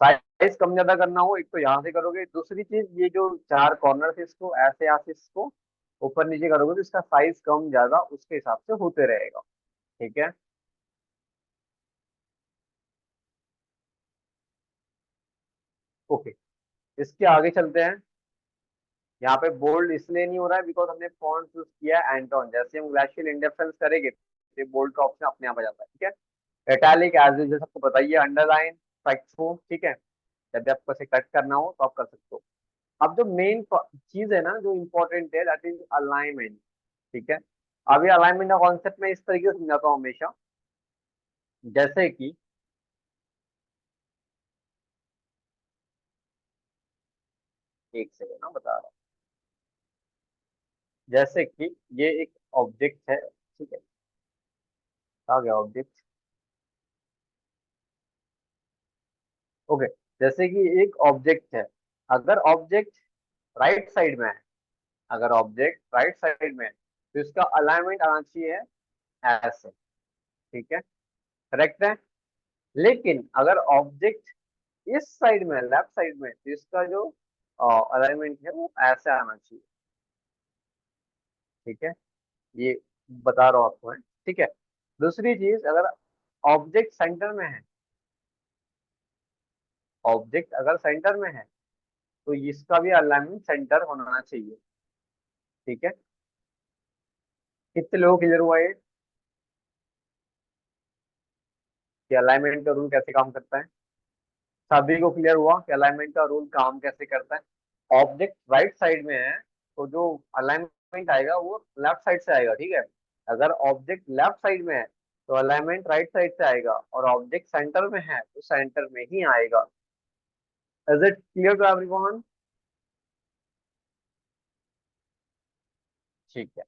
साइज कम ज्यादा करना हो, एक तो यहाँ से करोगे, दूसरी चीज ये जो चार कॉर्नर थे इसको ऐसे यहाँ से इसको ऊपर नीचे करोगे तो इसका साइज कम ज्यादा उसके हिसाब से होते रहेगा। ठीक है। ओके, इसके आगे चलते हैं। यहाँ पे बोल्ड इसलिए नहीं हो रहा है बिकॉज हमने फॉन्ट चूज किया है एंटोन। जैसे हम ग्लेशियल इंडेक्सेंस करेंगे तो बोल्ड का ऑप्शन अपने आप आ जाता है। ठीक है। इटैलिक एज यूजुअल सबको बताइए, अंडरलाइन, फ्लेक्सो। ठीक है। जब भी आपको इसे कट करना हो तो आप कर सकते हो। अब जो मेन चीज है ना जो इम्पोर्टेंट है दैट इज अलाइनमेंट। ठीक है। अभी अलाइनमेंट का कॉन्सेप्ट मैं इस तरीके से समझाता हूँ हमेशा। जैसे कि एक सेकेंड ना बता रहा हूँ। जैसे कि ये एक ऑब्जेक्ट है। ठीक है। आ गया ऑब्जेक्ट। ओके। जैसे कि एक ऑब्जेक्ट है, अगर ऑब्जेक्ट राइट साइड में है, अगर ऑब्जेक्ट राइट साइड में है तो इसका अलाइनमेंट आना चाहिए ऐसे। ठीक है। करेक्ट है। लेकिन अगर ऑब्जेक्ट इस साइड में, लेफ्ट साइड में, तो इसका जो अलाइनमेंट है वो ऐसे आना चाहिए। ठीक है। ये बता रहा हूँ आपको है। ठीक है। दूसरी चीज, अगर ऑब्जेक्ट सेंटर में है, ऑब्जेक्ट अगर सेंटर में है तो इसका भी अलाइनमेंट सेंटर होना चाहिए। ठीक है। कितने लोग क्लियर हुआ ये कि अलाइनमेंट का रूल कैसे काम करता है? सभी को क्लियर हुआ कि अलाइनमेंट का रूल काम कैसे करता है? ऑब्जेक्ट राइट साइड में है तो जो अलाइनमेंट आएगा वो लेफ्ट साइड से आएगा। ठीक है। अगर ऑब्जेक्ट लेफ्ट साइड में है तो अलाइनमेंट राइट साइड से आएगा, और ऑब्जेक्ट सेंटर में है तो सेंटर में ही आएगा। Is it clear to everyone? ठीक है।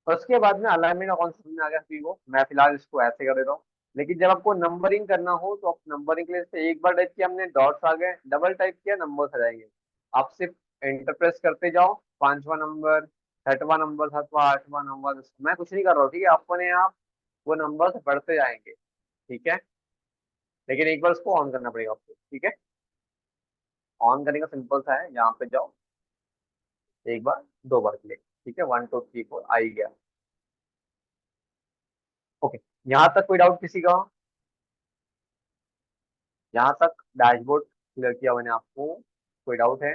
उसके बाद में अलाइनमेंट का कॉन्सेप्ट में आ गया सभी को। मैं फिलहाल इसको ऐसे कर देता हूँ। लेकिन जब आपको नंबरिंग करना हो तो आप नंबरिंग के लिए जैसे एक बार टाइप किया हमने डॉट्स आ गए, डबल टाइप किया नंबर्स आ जाएंगे। आप सिर्फ एंटर प्रेस करते जाओ, पांचवा नंबर, छठवां नंबर, सातवां, आठवां नंबर, मैं कुछ नहीं कर रहा हूँ। ठीक है। अपने आप वो नंबर बढ़ते जाएंगे। ठीक है। लेकिन एक बार उसको ऑन करना पड़ेगा आपको। ठीक है। ऑन करने का सिंपल सा है, यहाँ पे जाओ, एक बार, दो बार क्लिक। ठीक है। 1 2 3 4 आ ही गया। ओके। यहाँ तक कोई डाउट किसी का? यहाँ तक डैशबोर्ड क्लियर किया मैंने आपको, कोई डाउट है?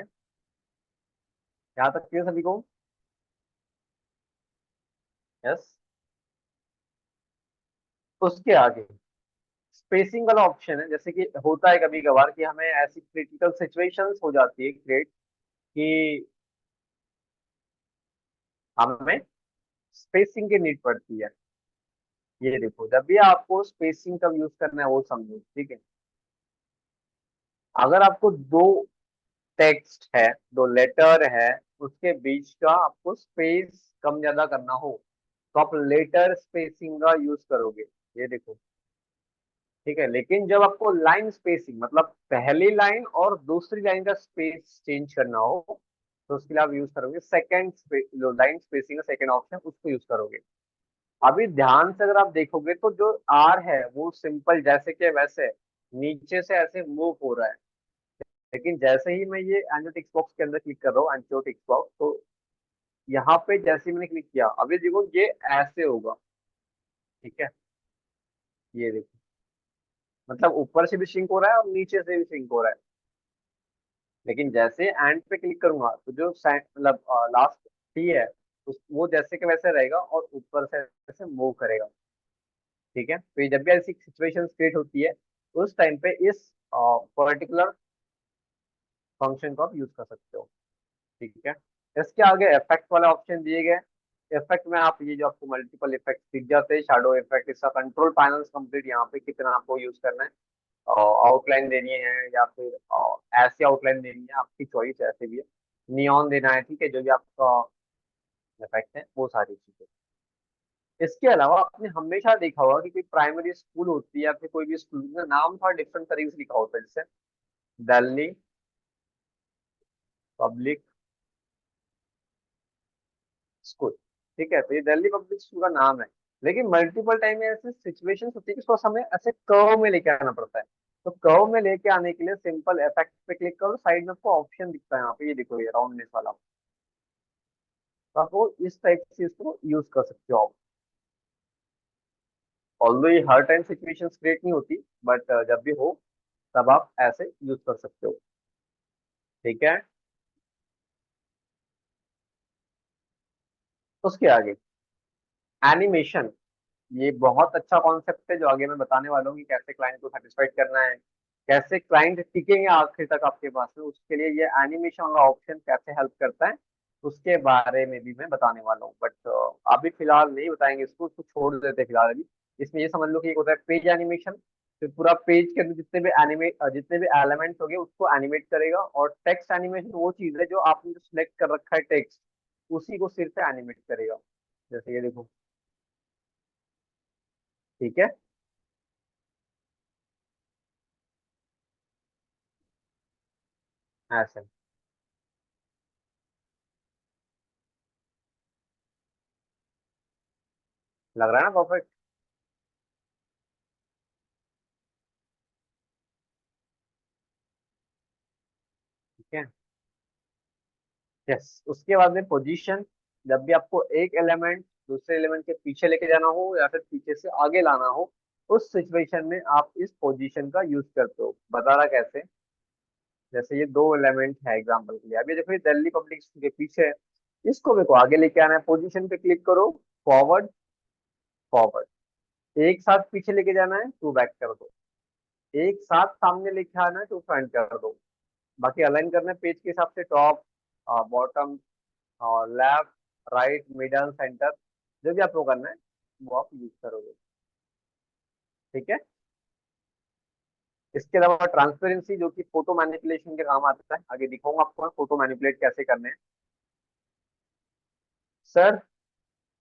यहाँ तक क्लियर सभी को? यस। उसके आगे स्पेसिंग वाला ऑप्शन है। जैसे कि होता है कभी कभार कि हमें ऐसी क्रिटिकल सिचुएशंस हो जाती है क्रिएट कि हमें स्पेसिंग की नीड पड़ती है। ये देखो, जब भी आपको स्पेसिंग का यूज करना है वो समझो। ठीक है। अगर आपको दो टेक्स्ट है, दो लेटर है, उसके बीच का आपको स्पेस कम ज्यादा करना हो तो आप लेटर स्पेसिंग का यूज करोगे। ये देखो। ठीक है। लेकिन जब आपको लाइन स्पेसिंग मतलब पहली लाइन और दूसरी लाइन का स्पेस चेंज करना हो तो उसके लिए आप यूज करोगे सेकंड जो लाइन स्पेसिंग का सेकंड ऑप्शन उसको यूज करोगे। अभी ध्यान से अगर आप देखोगे तो जो आर है वो सिंपल जैसे के वैसे नीचे से ऐसे मूव हो रहा है। लेकिन जैसे ही मैं ये एंजो टेक्स्ट बॉक्स के अंदर क्लिक कर रहा हूँ, एंजो टेक्स्ट बॉक्स, तो यहाँ पे जैसे ही मैंने क्लिक किया अभी देखो ये ऐसे होगा। ठीक है। ये देखो, मतलब ऊपर से भी सिंक हो रहा है और नीचे से भी सिंक हो रहा है। लेकिन जैसे एंड पे क्लिक करूंगा तो जो मतलब लास्ट टी है वो जैसे के वैसे रहेगा और ऊपर से ऐसे मूव करेगा। ठीक है। तो ये जब भी ऐसी सिचुएशन क्रिएट होती है उस टाइम पे इस पर्टिकुलर फंक्शन को आप यूज कर सकते हो। ठीक है। इसके आगे इफेक्ट वाले ऑप्शन दिए गए। इफेक्ट में आप ये जो आपको मल्टीपल इफेक्ट दिख जाते हैं, शैडो इफेक्ट, इसका कंट्रोल पैनल कंप्लीट यहाँ पे कितना आपको यूज करना है, आउटलाइन देनी है या फिर ऐसी आउटलाइन देनी है, आपकी चॉइस ऐसे भी है। नियॉन देना है। ठीक है। जो भी आपका इफेक्ट है वो सारी चीजें। इसके अलावा आपने हमेशा देखा होगा कि कोई प्राइमरी स्कूल होती है या फिर कोई भी स्कूल का नाम थोड़ा डिफरेंट तरीके से लिखा होता है, जैसे दिल्ली पब्लिक स्कूल। ठीक है। तो ये दिल्ली पब्लिक स्कूल का नाम है। लेकिन मल्टीपल टाइम में ऐसे सिचुएशंस होती है कि उसको हमें ऐसे कर्व में लेके आना पड़ता है। तो कर्व में लेके आने के लिए सिंपल इफेक्ट पे क्लिक करो, साइड में आपको ऑप्शन दिखता है यहाँ पे, ये देखो ये राउंडनेस वाला। तो आप वो इस टाइप से इसको यूज कर सकते हो आप। ऑल्दो ये हर टाइम सिचुएशन क्रिएट नहीं होती, बट जब भी हो तब आप ऐसे यूज कर सकते हो। ठीक है। उसके आगे एनिमेशन, ये बहुत अच्छा कॉन्सेप्ट है जो आगे मैं बताने वाला हूँ कि कैसे क्लाइंट को सेटिस्फाइड करना है, कैसे क्लाइंट टिकेंगे आखिर तक आपके पास में, उसके लिए ये एनिमेशन वाला ऑप्शन कैसे हेल्प करता है उसके बारे में भी मैं बताने वाला हूँ। बट अभी फिलहाल नहीं बताएंगे इसको, उसको छोड़ देते हैं फिलहाल अभी। इसमें ये समझ लो कि एक होता है पेज एनिमेशन, फिर पूरा पेज के अंदर जितने भी एलिमेंट्स हो गए उसको एनिमेट करेगा। और टेक्स्ट एनिमेशन वो चीज है जो आपने जो सिलेक्ट कर रखा है टेक्स्ट, उसी को सिर्फ एनिमेट करेगा। जैसे ये देखो। ठीक है। ऐसे लग रहा है ना परफेक्ट। ठीक है। यस, उसके बाद में पोजीशन, जब भी आपको एक एलिमेंट दूसरे एलिमेंट के पीछे लेके जाना हो या फिर पीछे से आगे लाना हो, उस सिचुएशन में आप इस पोजीशन का यूज करते हो। बता रहा कैसे। जैसे ये दो एलिमेंट है एग्जांपल के लिए, अभी देखो ये दिल्ली पब्लिक स्कूल के पीछे है, इसको मेरे को आगे लेके आना है, पोजीशन पे क्लिक करो, फॉरवर्ड फॉरवर्ड। एक साथ पीछे लेके जाना है तो बैक कर दो, एक साथ सामने लेके आना है तो फ्रंट कर दो। बाकी अलाइन करना है पेज के हिसाब से, टॉप, बॉटम, और लेफ्ट, राइट, मिडल, सेंटर, जो भी आपको करना है वो आप यूज करोगे। ठीक है। इसके अलावा ट्रांसपेरेंसी, जो कि फोटो मैनिपुलेशन के काम आता है, आगे दिखाऊंगा आपको फोटो मैनिपुलेट कैसे करने हैं। सर,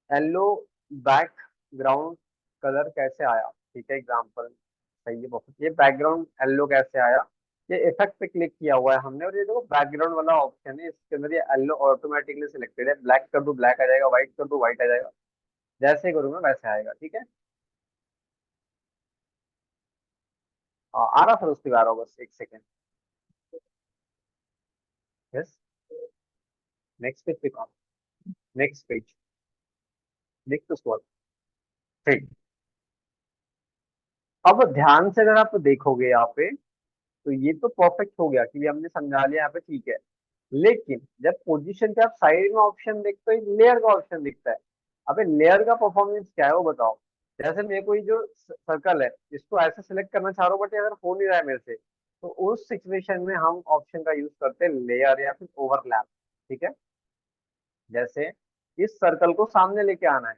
येलो बैकग्राउंड कलर कैसे आया? ठीक है, एग्जांपल सही है बहुत। ये बैकग्राउंड येलो कैसे आया? ये इफेक्ट पे क्लिक किया हुआ है हमने, और ये देखो बैकग्राउंड वाला ऑप्शन है, इसके अंदर ये येलो ऑटोमेटिकली सिलेक्टेड है। ब्लैक कर दो ब्लैक आ जाएगा, व्हाइट कर दो व्हाइट आ जाएगा, जैसे करूंगा वैसे आएगा। ठीक है। आ रहा था उसके बाद, बस एक सेकेंड। यस। नेक्स्ट पेज पे काम, नेक्स्ट पेज, देख तो उसके बाद। ठीक। अब ध्यान से अगर आप देखोगे यहाँ पे, तो ये तो परफेक्ट हो गया कि ये हमने समझा लिया यहाँ पे, ठीक है। लेकिन जब पोजीशन पे आप साइड में ऑप्शन देखते हो, एक लेयर का ऑप्शन दिखता है। अबे लेयर का परफॉर्मेंस क्या है वो बताओ। जैसे मेरे को ये जो सर्कल है, इसको ऐसे सिलेक्ट करना चाह रहा हूँ, बट ये अगर हो नहीं रहा है मेरे से, तो उस सिचुएशन में हम ऑप्शन का यूज करते हैं लेयर या फिर ओवरलैप। ठीक है। जैसे इस सर्कल को सामने लेके आना है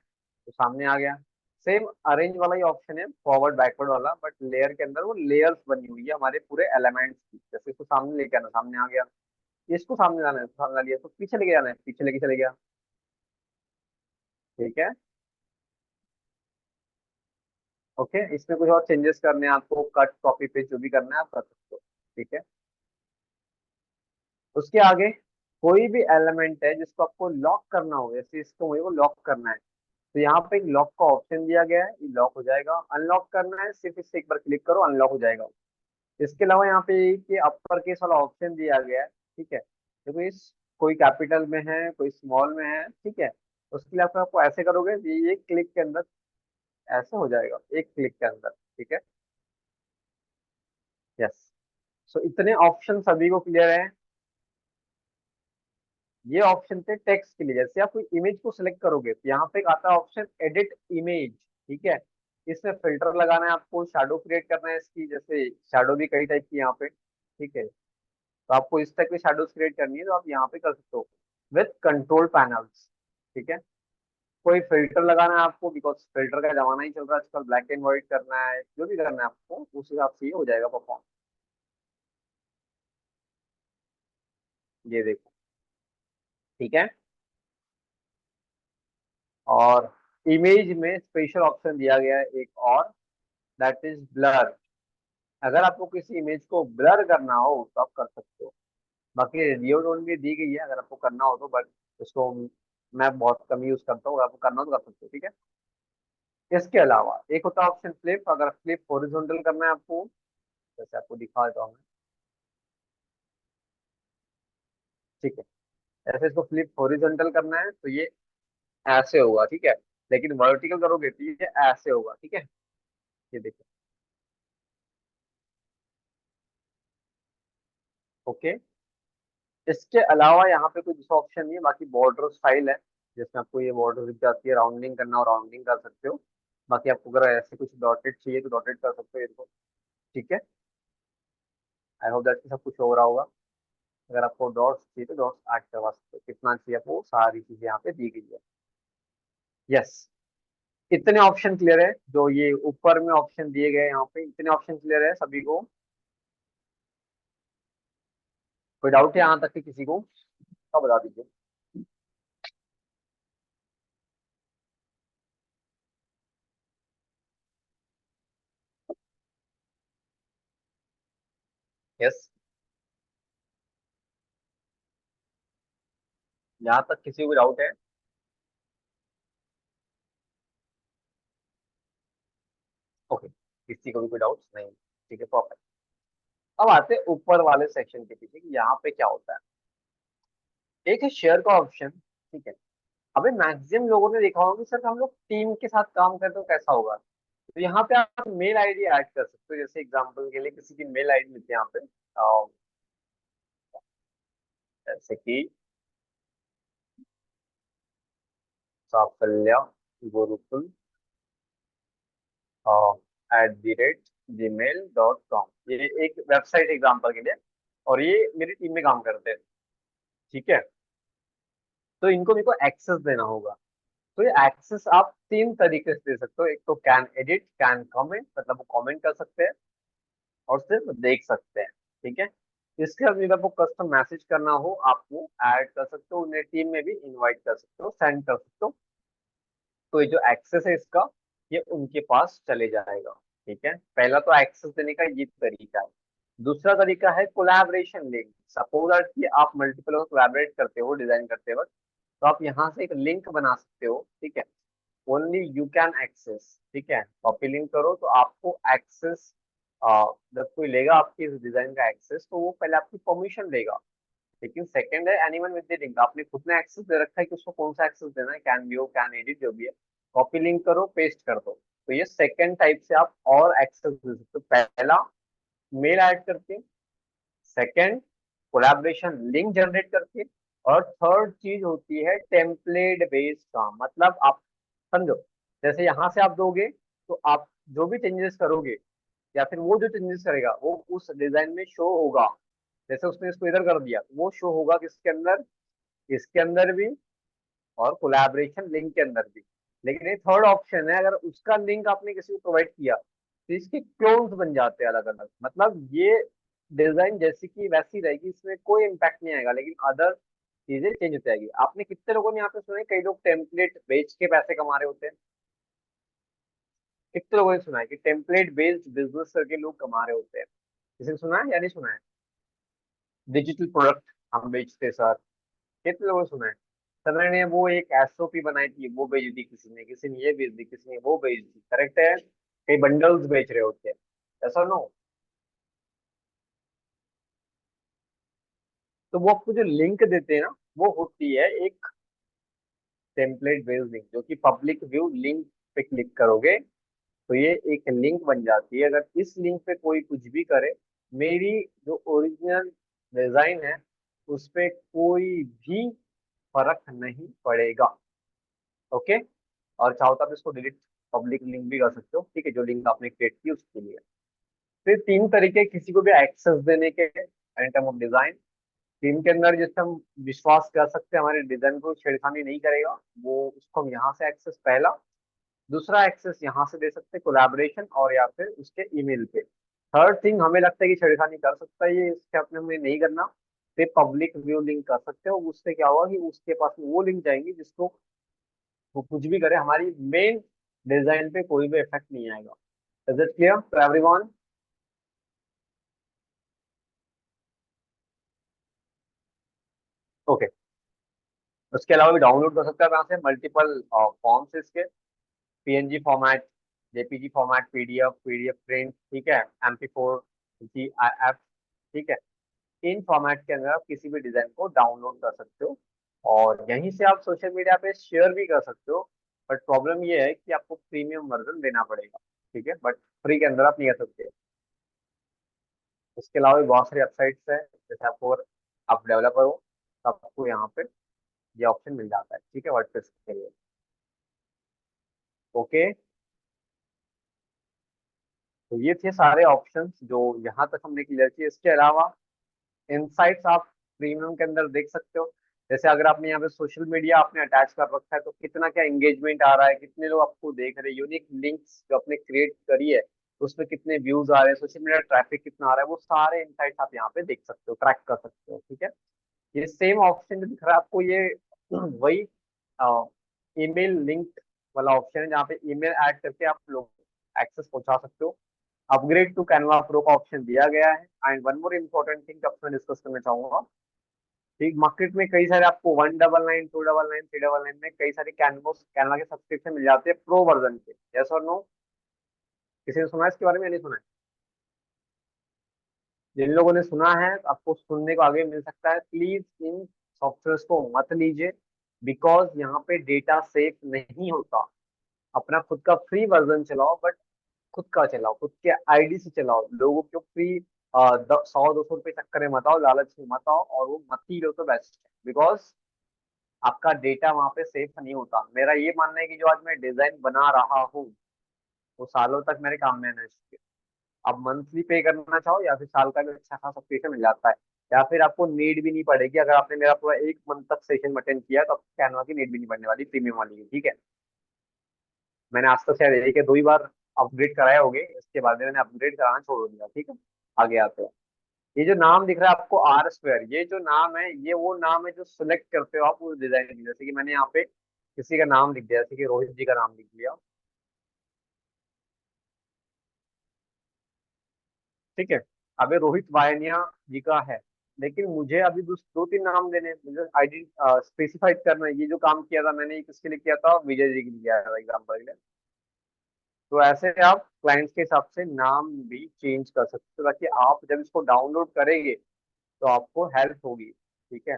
तो सामने आ गया। सेम अरेंज वाला ही ऑप्शन है, फॉरवर्ड बैकवर्ड वाला, बट लेयर के अंदर वो लेयर्स बनी हुई है हमारे पूरे एलिमेंट्स की। जैसे इसको सामने लेके आना, सामने आ गया। इसको सामने लाना है तो सामने ला लिया, तो पीछे लेके जाना है पीछे लेके चले गया। ठीक है। ओके, इसमें कुछ और चेंजेस करने हैं आपको, कट कॉपी पेस्ट जो भी करना है आप कर सकते हो। ठीक है। उसके आगे कोई भी एलिमेंट है जिसको आपको लॉक करना हो, जैसे इसको मुझे को लॉक करना है, तो यहाँ पे एक लॉक का ऑप्शन दिया गया है, ये लॉक हो जाएगा। अनलॉक करना है, सिर्फ इससे एक बार क्लिक करो, अनलॉक हो जाएगा। इसके अलावा यहाँ पे ये अपर केस वाला ऑप्शन दिया गया है। ठीक है। देखो इस कोई कैपिटल में है कोई स्मॉल में है, ठीक है। उसके लिए आपको ऐसे करोगे, ये क्लिक के अंदर ऐसे हो जाएगा, एक क्लिक के अंदर। ठीक है। यस। सो इतने ऑप्शन सभी को क्लियर है। ये ऑप्शन थे टेक्स्ट के लिए, जैसे आप कोई इमेज को सिलेक्ट करोगे तो यहाँ पे एक आता है ऑप्शन एडिट इमेज। ठीक है। इसमें फिल्टर लगाना है आपको, शैडो क्रिएट करना है इसकी, जैसे शैडो भी कई टाइप की यहाँ पे। ठीक है। तो आपको इस टाइप की शैडोज क्रिएट करनी है तो आप यहाँ पे कर सकते हो विथ कंट्रोल पैनल्स। ठीक है। कोई फिल्टर लगाना है आपको, बिकॉज फिल्टर का जमाना ही चल रहा है आजकल, ब्लैक एंड व्हाइट करना है, जो भी करना है आपको उस हिसाब से ये हो जाएगा परफॉर्म। ये देखो। ठीक है। और इमेज में स्पेशल ऑप्शन दिया गया है एक और, दैट इज ब्लर। अगर आपको किसी इमेज को ब्लर करना हो तो आप कर सकते हो। बाकी रियो टोन भी दी गई है अगर आपको करना हो तो, बट उसको मैं बहुत कम यूज करता हूँ, अगर आपको करना हो तो कर सकते हो। ठीक है। इसके अलावा एक होता है ऑप्शन फ्लिप, अगर फ्लिप हॉरिजॉन्टल करना है आपको, जैसे आपको दिखा देता हूँ मैं। ठीक है, ऐसे इसको फ्लिप हॉरिजॉन्टल करना है तो ये ऐसे होगा, ठीक है। लेकिन वर्टिकल करोगे तो ये ऐसे होगा, ठीक है। ये देखो। ओके। इसके अलावा यहाँ पे कोई दूसरा ऑप्शन नहीं है, बाकी बॉर्डर स्टाइल है, जिसमें आपको ये बॉर्डर दिख जाती है, राउंडिंग करना हो राउंडिंग कर सकते हो। बाकी आपको अगर ऐसे कुछ डॉटेड चाहिए तो डॉटेड कर सकते हो इसको। ठीक है। आई होप दैट सब कुछ हो रहा होगा। अगर आपको डॉट्स चाहिए तो डॉट्स ऐड करवा सकते हो, कितना चाहिए आपको सारी चीजें यहाँ पे दी गई है। यस। इतने ऑप्शन क्लियर है, जो ये ऊपर में ऑप्शन दिए गए हैं यहाँ पे, इतने ऑप्शन क्लियर है सभी को? कोई डाउट है यहाँ तक कि किसी को? तो बता दीजिए। यस। यहाँ तक किसी को डाउट है? ओके, किसी को भी कोई डाउट नहीं? ठीक है, परफेक्ट। अब आते हैं ऊपर वाले सेक्शन के पीछे कि यहाँ पे क्या होता है। एक है शेयर का ऑप्शन, ठीक है। अभी मैक्सिमम लोगों ने देखा होगा कि सर हम लोग टीम के साथ काम करते तो कैसा होगा। तो यहाँ पे आप मेल आईडी ऐड कर सकते हो, जैसे एग्जांपल के लिए किसी की मेल आईडी लेते हैं यहाँ पे। जैसे कि साफल्य गुरुकुल @gmail.com, ये एक वेबसाइट एग्जांपल के लिए, और ये मेरी टीम में काम करते हैं। ठीक है। तो इनको मेरे को एक्सेस देना होगा। तो ये एक्सेस आप तीन तरीके से दे सकते हो। एक तो कैन एडिट, कैन कमेंट, मतलब वो कमेंट कर सकते हैं और सिर्फ देख सकते हैं। ठीक है। इसके बाद अगर आपको कस्टम मैसेज करना हो, आप वो ऐड कर सकते हो, उन्हें टीम में भी इनवाइट कर सकते हो, सेंड कर सकते हो। तो ये जो एक्सेस है इसका, ये उनके पास चले जाएगा। ठीक है, पहला तो एक्सेस देने का ये तरीका है। दूसरा तरीका है कोलैबोरेशन लिंक। सपोज दैट कि आप मल्टीपल कोलैबोरेट करते हो डिजाइन करते वक्त, तो आप यहाँ से एक लिंक बना सकते हो। ठीक है, ओनली यू कैन एक्सेस। ठीक है, कॉपी लिंक करो तो आपको एक्सेस, जब कोई लेगा आपकी इस डिजाइन का एक्सेस, तो वो पहले आपकी परमिशन लेगा। लेकिन सेकंड है एनीवन विद द लिंक, आपने खुद ने एक्सेस दे रखा है कि उसको कौन सा एक्सेस देना है, कैन व्यू कैन एडिट जो भी है, कॉपी लिंक करो पेस्ट कर दो। तो ये सेकंड टाइप से आप और एक्सेस दे सकते हो। पहला मेल ऐड करके, सेकंड कोलैबोरेशन लिंक जनरेट करके, और थर्ड चीज होती है टेम्पलेट बेस्ड काम। मतलब आप समझो, जैसे यहाँ से आप दोगे तो आप जो भी चेंजेस करोगे, या फिर वो जो चेंजेस करेगा वो उस डिजाइन में शो होगा। जैसे उसने इसको इधर कर दिया, वो शो होगा किसके अंदर, इसके अंदर भी, और कोलैबोरेशन लिंक के अंदर भी। लेकिन ये थर्ड ऑप्शन है, अगर उसका लिंक आपने किसी को प्रोवाइड किया तो इसके क्लोन्स बन जाते हैं अलग अलग। मतलब ये डिजाइन जैसी की वैसी रहेगी, इसमें कोई इम्पैक्ट नहीं आएगा, लेकिन अदर चीजें चेंज हो जाएगी। आपने कितने लोगों ने यहाँ पे सुना है कई लोग टेम्पलेट बेच के पैसे कमा रहे होते हैं? कितने लोगों ने सुना है कि टेम्पलेट बेस्ड बिजनेस करके लोग कमा रहे होते हैं? किसी ने सुना है या नहीं सुना है? डिजिटल प्रोडक्ट हम बेचते हैं सर। कितने लोगों ने सुना है? सर मैंने वो एक एसओपी बनाई थी, वो बेच दी किसी ने ये बेच दी, किसी ने वो बेच दी, करेक्ट है। कई बंडल्स बेच रहे होते हैं, ऐसा नो। तो वो आपको जो लिंक देते हैं ना, वो होती है एक टेम्पलेट बेस्ड लिंक, जो कि पब्लिक व्यू लिंक पे क्लिक करोगे तो ये एक लिंक बन जाती है। अगर इस लिंक पे कोई कुछ भी करे, मेरी जो ओरिजिनल डिजाइन है उस पे कोई भी फर्क नहीं पड़ेगा। ओके। और चाहो तो आप इसको डिलीट, पब्लिक लिंक भी कर सकते हो, ठीक है, जो लिंक आपने क्रिएट की उसके लिए। फिर तीन तरीके किसी को भी एक्सेस देने के in term of design. Team के अंदर जिससे हम विश्वास कर सकते हैं हमारे डिजाइन को छेड़खानी नहीं करेगा, वो उसको हम यहाँ से एक्सेस, पहला। दूसरा एक्सेस यहाँ से दे सकते हैं कोलैबोरेशन और या फिर उसके ईमेल पे। थर्ड थिंग हमें लगता है कि छेड़खानी कर सकता है ये, इसके अपने हमें नहीं करना, फिर पब्लिक व्यू लिंक कर सकते हो। उससे क्या होगा कि उसके पास में वो लिंक जाएंगी जिसको वो कुछ भी करे, हमारी मेन डिजाइन पे कोई भी इफेक्ट नहीं आएगा। Is it clear to everyone? Okay. उसके अलावा भी डाउनलोड कर सकते हैं यहाँ से मल्टीपल फॉर्म्स इसके, PNG format, JPG format, PDF, PDF print, ठीक है, MP4, जी ऐप, ठीक है। इन फॉर्मेट के अंदर आप किसी भी डिजाइन को डाउनलोड कर सकते हो और यहीं से आप सोशल मीडिया पे शेयर भी कर सकते हो। बट प्रॉब्लम ये है कि आपको प्रीमियम वर्जन देना पड़ेगा, ठीक है, बट फ्री के अंदर आप नहीं कर सकते। इसके अलावा भी बहुत सारी वेबसाइट्स हैं, जैसे आपको अगर आप डेवलपर हो तो आपको यहाँ पे ये ऑप्शन मिल जाता है, ठीक है, वर्डप्रेस के लिए। ओके, तो ये थे सारे ऑप्शंस जो यहाँ तक हमने क्लियर किए। इसके अलावा इनसाइट्स आप प्रीमियम के अंदर देख सकते हो। जैसे अगर आपने यहाँ पे सोशल मीडिया आपने अटैच कर रखा है तो कितना क्या एंगेजमेंट आ रहा है, कितने लोग आपको देख रहे हैं, यूनिक लिंक्स जो आपने क्रिएट करी है उसमें कितने व्यूज आ रहे हैं, सोशल मीडिया ट्रैफिक कितना आ रहा है, वो सारे इनसाइट्स आप यहाँ पे देख सकते हो, ट्रैक कर सकते हो, ठीक है। ये सेम ऑप्शन जो दिख रहा है आपको, ये वही ईमेल लिंक वाला ऑप्शन है जहाँ पे ईमेल ऐड करके आप लोग एक्सेस पहुंचा सकते हो। अपग्रेड टू कैनवा प्रो का ऑप्शन दिया गया है। And one more important thing आपसे डिस्कस करना चाहूंगा, ठीक, मार्केट में कई सारे आपको 199, 299, 399 में कई सारे कैनवा के सब्सक्रिप्शन मिल जाते हैं प्रो वर्जन के। यस और नो, किसी ने सुना है इसके बारे में या नहीं सुना है? जिन लोगों ने सुना है तो आपको सुनने को आगे मिल सकता है। प्लीज इन सॉफ्टवेयर को मत लीजिए, बिकॉज यहाँ पे डेटा सेफ नहीं होता। अपना खुद का फ्री वर्जन चलाओ, बट खुद का चलाओ, खुद के आईडी से चलाओ, लोगों को फ्री 100-200 रुपये चक्कर में मत आओ, लालच में मत आओ, और वो मत ही लो तो बेस्ट है। बिकॉज आपका डेटा वहां पे सेफ नहीं होता। मेरा ये मानना है कि जो आज मैं डिजाइन बना रहा हूँ वो सालों तक मेरे काम में आना चाहिए। आप मंथली पे करना चाहो या फिर साल का भी अच्छा खासा सब्सक्रिप्शन मिल जाता है, या फिर आपको नीड भी नहीं पड़ेगी। अगर आपने मेरा पूरा एक मंथ तक सेशन अटेंड किया तो आपको कैनवा की नीड भी नहीं पड़ने वाली, प्रीमियम वाली है, ठीक है। मैंने आज तक शायद एक या दो ही बार अपग्रेड कराए होंगे, इसके बाद में मैंने अपग्रेड कराना छोड़ दिया, ठीक है। आगे आते हैं। ये जो नाम दिख रहा है आपको आर स्क्वायर, ये जो नाम है ये वो नाम है जो सिलेक्ट करते हो आप उस डिजाइन की। जैसे कि मैंने यहाँ पे किसी का नाम लिख दिया, जैसे कि रोहित जी का नाम लिख दिया, ठीक है। अबे रोहित वायनिया जी का है, लेकिन मुझे अभी दो तीन नाम देने हैं, मुझे आईडी स्पेसिफाइड करना है। ये जो काम किया था मैंने, ये किसके लिए किया था? विजय जी के लिए किया था एग्जाम्पल के लिए। तो ऐसे आप क्लाइंट्स के हिसाब से नाम भी चेंज कर सकते हो, ताकि आप जब इसको डाउनलोड करेंगे तो आपको हेल्प होगी, ठीक है।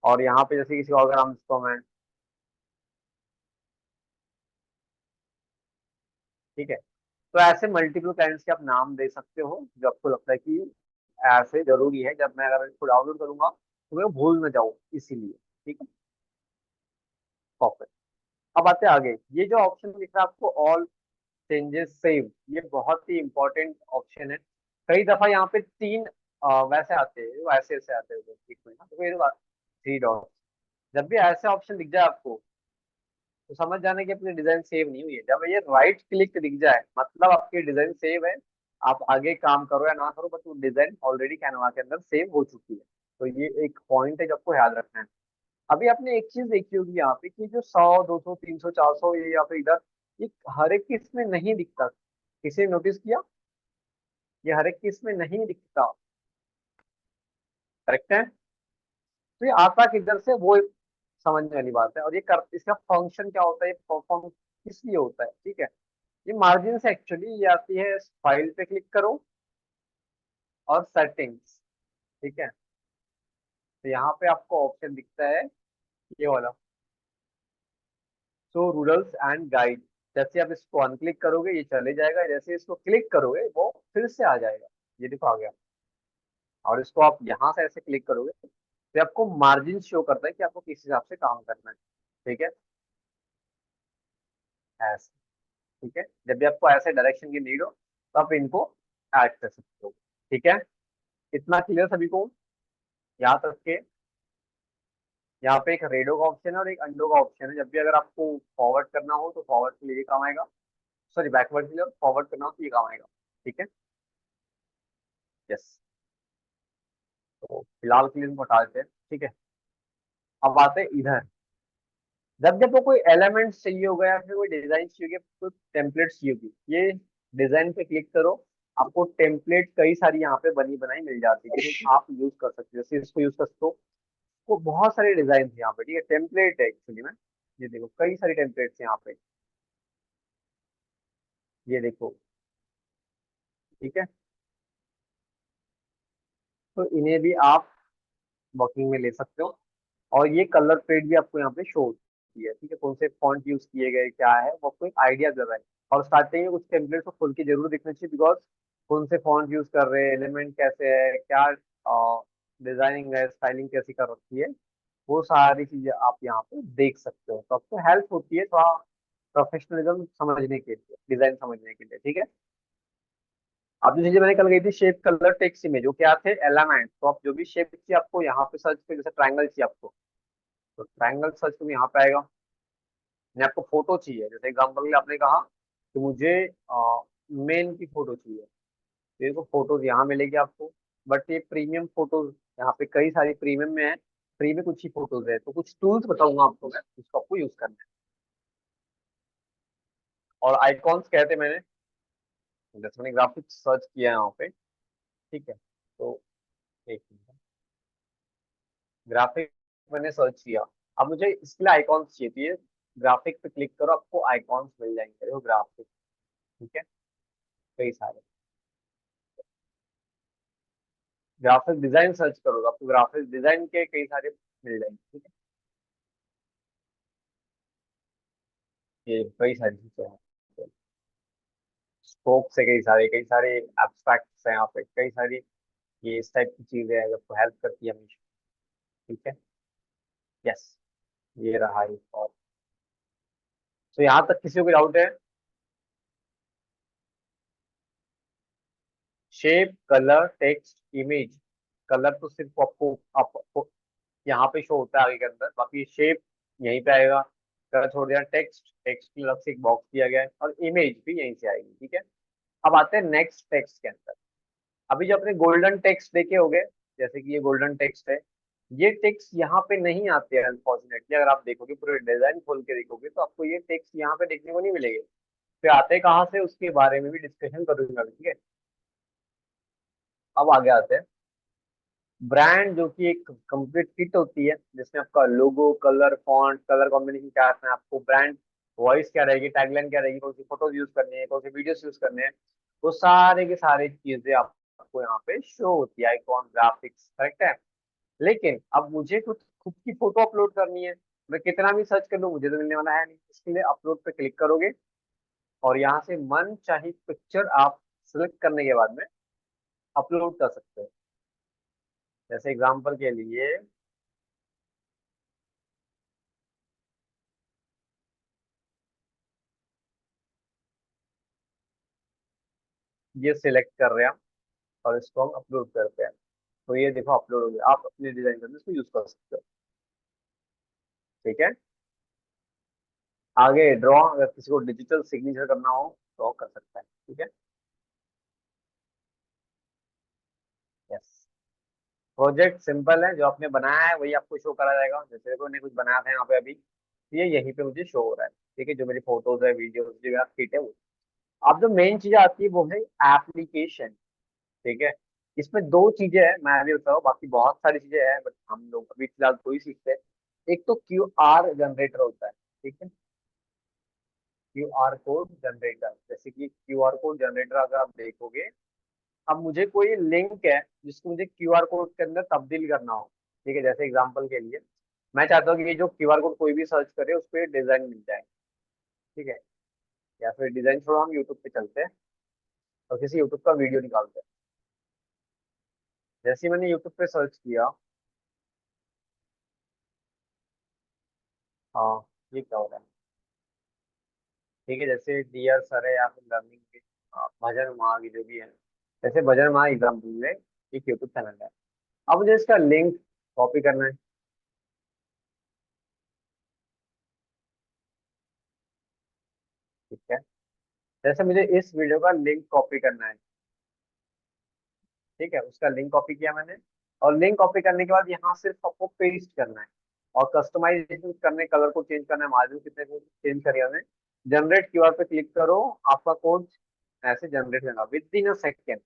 और यहाँ पे जैसे किसी और का नाम लिखता हूँ मैं, ठीक है। तो ऐसे मल्टीपल क्लाइंट्स के आप नाम दे सकते हो जो आपको लगता है कि ऐसे जरूरी है, जब मैं अगर इसको डाउनलोड करूंगा तो मैं भूल ना जाऊँ, इसीलिए, ठीक है। परफेक्ट। अब आते हैं आगे। ये जो ऑप्शन दिख रहा है आपको, ऑल चेंजेस सेव, ये बहुत ही इंपॉर्टेंट ऑप्शन है। कई दफा यहाँ पे तीन वैसे आते हैं, वैसे ऐसे आते हैं, एक मिनट, तो फिर 3 डॉट, जब भी ऐसे ऑप्शन दिख जाए आपको तो समझ जाने की अपनी डिजाइन सेव नहीं हुई है। जब ये राइट क्लिक दिख जाए मतलब आपकी डिजाइन सेव है। आप आगे काम करो या ना करो, बट वो डिजाइन ऑलरेडी कैनवा के अंदर सेव हो चुकी है। तो ये एक पॉइंट है जो आपको याद रखना है। अभी आपने एक चीज देखी होगी यहाँ पे कि जो 100, 200, 300, 400, ये या फिर इधर, ये हर एक किस में नहीं दिखता। किसी ने नोटिस किया? ये हर एक किस में नहीं दिखता, करेक्ट है। तो ये आता किधर से, वो समझने वाली बात है। और ये कर, इसका फंक्शन क्या होता है, ये परफॉर्म किस लिए होता है, ठीक है। ये मार्जिन से एक्चुअली ये आती है, फाइल पे क्लिक करो और सेटिंग्स, ठीक है। तो यहाँ पे आपको ऑप्शन दिखता है ये वाला, सो रूरल्स एंड गाइड। जैसे आप इसको अनक्लिक करोगे ये चले जाएगा, जैसे इसको क्लिक करोगे वो फिर से आ जाएगा। ये देखो आ गया। और इसको आप यहाँ से ऐसे क्लिक करोगे तो आपको मार्जिन शो करता है कि आपको किस हिसाब से काम करना है, ठीक है। ऐसे, ठीक है। जब भी आपको ऐसे डायरेक्शन की नीड हो तो आप इनको ऐड कर सकते हो, ठीक है। इतना क्लियर सभी को? यहाँ तक के यहाँ पे एक रेडो का ऑप्शन है और एक अंडो का ऑप्शन है। जब भी अगर आपको फॉरवर्ड करना हो तो फॉरवर्ड के लिए ये काम आएगा, सॉरी बैकवर्ड के लिए, और फॉरवर्ड करना हो तो ये काम आएगा, ठीक है। यस। तो फिलहाल के लिए इनको हटा देते हैं, ठीक है। अब आते हैं इधर। जब जब वो कोई एलिमेंट चाहिए होगा या फिर कोई डिजाइन चाहिए होगी, कोई टेम्पलेट चाहिए होगी, ये डिजाइन पे क्लिक करो, आपको टेम्पलेट कई सारी यहाँ पे बनी बनाई मिल जाती है, लेकिन आप यूज कर सकते हो। जैसे इसको यूज कर सकते हो, वो बहुत सारे डिजाइन है यहाँ पे, ठीक है। टेम्पलेट है एक्चुअली में, ये देखो कई सारी टेम्पलेट्स यहाँ पे, ये देखो। ठीक है, तो इन्हें भी आप वर्किंग में ले सकते हो। और ये कलर पेड भी आपको यहाँ पे शो होती है, ठीक है, कौन से फॉन्ट यूज किए गए क्या है वो आपको एक आइडिया दे रहा है। और स्टार्टिंग में कुछ टेम्पलेट को खोल के जरूर देखना चाहिए, बिकॉज कौन से फॉन्ट यूज कर रहे हैं, एलिमेंट कैसे है, क्या डिजाइनिंग है, स्टाइलिंग कैसी कर रखी है, वो सारी चीजें आप यहाँ पे देख सकते हो। तो आपको हेल्प होती है थोड़ा प्रोफेशनलिज्म समझने के लिए, डिजाइन समझने के लिए, ठीक है। अब जो चीजें मैंने कल गई थी, शेप, कलर, टेक्स्ट, इमेज, वो क्या थे, एलिमेंट। तो आप जो भी शेप चाहिए आपको यहाँ पे सर्च पे, जैसे ट्रायंगल चाहिए आपको तो ट्रायंगल सर्च में यहाँ पे आएगा। नहीं, आपको फोटो चाहिए, जैसे एग्जाम्पल के लिए आपने कहा कि मुझे मेन की फोटो चाहिए, तो ये फोटोज यहाँ मिलेगी आपको। बट ये प्रीमियम फोटोज, यहाँ पे कई सारी प्रीमियम में है, फ्री में कुछ ही फोटोज है। तो कुछ टूल्स बताऊंगा आपको मैं, जिसको आपको यूज करना है। और आइकॉन्स कहते मैंने, जैसे मैंने ग्राफिक्स सर्च किया है यहाँ पे, ठीक है। तो एक मिनट, ग्राफिक मैंने सर्च किया, अब मुझे इसके लिए आइकॉन्स चाहिए, तो ये ग्राफिक पे क्लिक करो, आपको आइकॉन्स मिल जाएंगे, देखो ग्राफिक, ठीक है, कई सारे। ग्राफिक डिजाइन सर्च करो तो आपको ग्राफिक डिजाइन के कई सारे मिल जाएंगे, ठीक है। ये कई सारी चीजें हैं, स्कोप से कई सारे एब्स्ट्रैक्ट्स हैं यहाँ पे, कई सारी ये इस टाइप की चीजें हैं जो आपको हेल्प करती है हमेशा, ठीक है। यस, ये रहा एक और। तो यहाँ तक किसी को डाउट है? Shape, colour, text, image. Colour तो सिर्फ आपको यहाँ पे शो होता है आगे के अंदर, बाकी शेप यहीं पे आएगा। कलर छोड़ दिया, टेक्स्ट, टेक्स्ट की अलग से एक बॉक्स दिया गया है, और इमेज भी यहीं से आएगी, ठीक है। अब आते हैं नेक्स्ट टेक्स्ट के अंदर। अभी जो अपने गोल्डन टेक्स्ट देखे होंगे, जैसे कि ये गोल्डन टेक्स्ट है, ये टेक्स्ट यहाँ पे नहीं आते हैं अनफॉर्चुनेटली। अगर आप देखोगे पूरे डिजाइन खोल के देखोगे तो आपको ये टेक्स्ट यहाँ पे देखने को नहीं मिलेंगे। फिर आते कहाँ से, उसके बारे में भी डिस्कशन करूंगा, ठीक है। अब आगे आते हैं ब्रांड, जो कि एक कंप्लीट किट होती है, जिसमें आपका लोगो, कलर, फॉन्ट, कलर कॉम्बिनेशन क्या रखना है आपको, ब्रांड वॉइस क्या रहेगी, टैगलाइन क्या रहेगी, कौन सी फोटोज यूज करनी है, कौन सी वीडियोस यूज करने हैं, वो सारे के सारे चीजें आपको यहाँ पे शो होती है, आइकॉन, ग्राफिक्स, करेक्ट है। लेकिन अब मुझे कुछ खुद की फोटो अपलोड करनी है, मैं कितना भी सर्च कर लूँ मुझे तो मिलने वाला है नहीं। इसके लिए अपलोड पे क्लिक करोगे, और यहाँ से मन चाहे पिक्चर आप सिलेक्ट करने के बाद में अपलोड कर सकते हो। जैसे एग्जांपल के लिए, ये सिलेक्ट कर रहे हैं हम, और इसको हम अपलोड करते हैं। तो ये देखो अपलोड हो गया, आप अपने डिजाइन करने इसको यूज कर सकते हो, ठीक है। आगे ड्रॉ, अगर किसी को डिजिटल सिग्नेचर करना हो ड्रॉ कर सकता है, ठीक है। यस, प्रोजेक्ट सिंपल है, जो आपने बनाया है वही आपको शो करा जाएगा। जैसे देखो मैंने कुछ बनाया था यहाँ पे अभी, तो ये यहीं पे मुझे शो हो रहा है, ठीक है, जो मेरी फोटोज है, वीडियोज, जो मेरा फिट है वो। अब जो मेन चीज आती है वो है एप्लीकेशन, ठीक है। इसमें दो चीजें हैं, मैं अभी बताऊँ, बाकी बहुत सारी चीजें हैं, बट हम लोग अभी फिलहाल दो ही सीखते हैं। एक तो QR जनरेटर होता है, ठीक है, QR कोड जनरेटर। जैसे कि QR कोड जनरेटर अगर आप देखोगे, अब मुझे कोई लिंक है जिसको मुझे QR कोड के अंदर तब्दील करना हो, ठीक है। जैसे एग्जांपल के लिए मैं चाहता हूँ कि ये जो QR कोड कोई भी सर्च करे उस पर डिजाइन मिल जाए, ठीक है। या फिर डिजाइन छोड़ो, हम यूट्यूब पे चलते हैं और किसी यूट्यूब का वीडियो निकालते हैं। जैसे ही मैंने यूट्यूब पे सर्च किया, हाँ, ये क्या हो रहा है, ठीक है, जैसे डियर सर है, या फिर लर्निंग के भजन मार्ग जो भी है, जैसे भजन मार्ग एग्जाम्पल में एक यूट्यूब चैनल है। अब मुझे इसका लिंक कॉपी करना है, ठीक है। जैसे मुझे इस वीडियो का लिंक कॉपी करना है, ठीक है, उसका लिंक कॉपी किया मैंने। और लिंक कॉपी करने के बाद यहाँ सिर्फ आपको पेस्ट करना है, और कस्टमाइजेशन करने, कलर को चेंज करना है, मार्जिन कितने को चेंज करिए हमने। जनरेट क्यूआर पे क्लिक करो, आपका कोड ऐसे जनरेट होगा विद इन अ सेकेंड।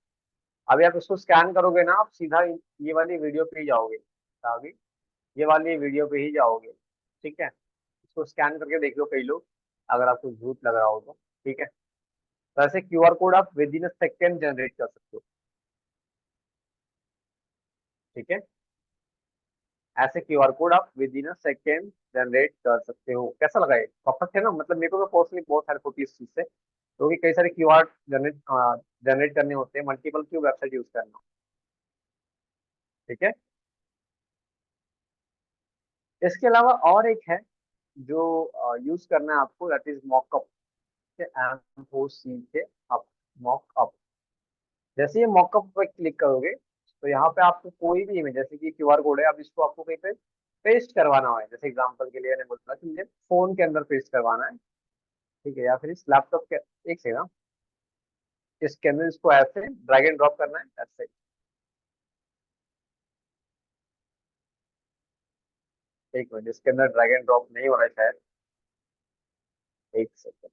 अभी आप इसको स्कैन करोगे ना, आप सीधा ये वाली वीडियो पे ही जाओगे, आगे ये वाली वीडियो पे ही जाओगे, ठीक है। इसको स्कैन करके देख लो कई लोग, अगर आपको झूठ लग रहा हो तो, ठीक है। तो ऐसे क्यूआर कोड आप with in a second generate कर सकते हो। ठीक है, ऐसे क्यूआर कोड आप with in a second generate कर सकते हो। कैसा लगा ये? परफेक्ट है ना? मतलब मेरे को तो पर्सनली बहुत हेल्प होती है इस चीज से, क्योंकि कई सारे क्यूआर जनरेट जनरेट करने होते हैं, मल्टीपल क्यू वेबसाइट यूज करना। ठीक है, इसके अलावा और एक है जो यूज करना है आपको, दैट इज मॉकअप। MOC के अप, मॉकअप। जैसे ये मॉकअप पे क्लिक करोगे तो यहाँ पे आपको कोई भी इमेज, जैसे कि क्यूआर कोड है, अब इसको आपको कहीं पे पेस्ट करवाना है। जैसे एग्जांपल के लिए मैंने बोला कि मुझे फोन के अंदर पेस्ट करवाना है, ठीक है, या फिर इस लैपटॉप के, एक सेकंड ना, इसके अंदर इसको ऐसे ड्रैग एंड ड्रॉप करना है ऐसे। एक मिनट, इसके अंदर ड्रैग एंड ड्रॉप नहीं हो रहा है शायद। एक सेकंड।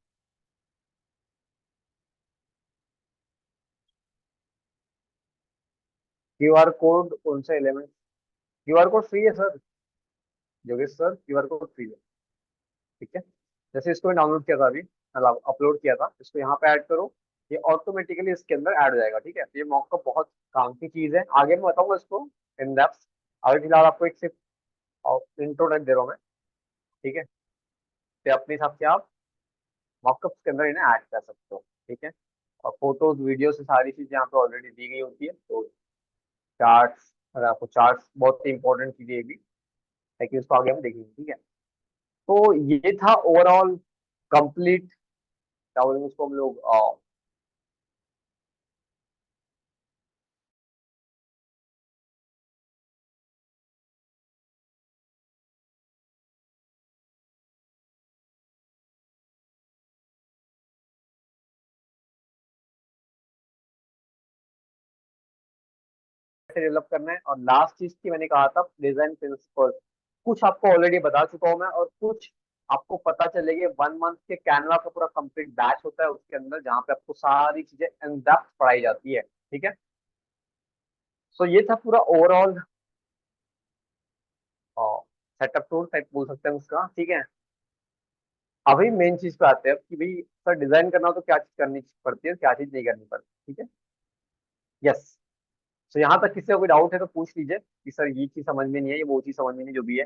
क्यूआर कोड कौन सा एलिमेंट? क्यूआर कोड फ्री है sir, Yogesh sir, QR code free है। ठीक है, जैसे इसको मैं डाउनलोड किया था अभी, मतलब अपलोड किया था, इसको यहाँ पे ऐड करो, ये ऑटोमेटिकली इसके अंदर ऐड हो जाएगा। ठीक है, तो ये मॉकअप बहुत काम की चीज है, आगे मैं बताऊंगा इसको इन डेप्थ। अभी फिलहाल आपको एक सिर्फ इंट्रोडक्ट दे रहा हूँ मैं। ठीक है, तो अपने हिसाब से आप मॉकअप के अंदर इन्हें ऐड कर सकते हो। ठीक है, और फोटोज वीडियो से सारी चीजें यहाँ पे ऑलरेडी दी गई होती है। तो चार्ट्स, अगर आपको चार्ट्स, बहुत ही इंपॉर्टेंट चीज है ये भी, ताकि उसको आगे हम देखेंगे। ठीक है, तो ये था ओवरऑल कंप्लीट, क्या बोलेंगे उसको हम लोग, डेवलप करना है। और लास्ट चीज की मैंने कहा था डिजाइन प्रिंसिपल, कुछ आपको ऑलरेडी बता चुका हूँ मैं, और कुछ आपको पता चलेगी। 1 मंथ के कैनवा का पूरा कंप्लीट बैच होता है उसके अंदर, जहाँ पे आपको सारी चीजें इन डेप्थ पढ़ाई जाती है। ठीक है, सो ये था पूरा ओवरऑल सेटअप टूर टाइप बोल सकते हैं उसका। ठीक है, अभी मेन चीज पे आते हैं कि भाई सर डिजाइन करना हो तो क्या चीज करनी पड़ती है, क्या चीज नहीं करनी पड़ती। ठीक है, यस। तो यहाँ तक किसी का कोई डाउट है तो पूछ लीजिए कि सर ये चीज समझ में नहीं है, ये वो चीज समझ में नहीं, जो भी है।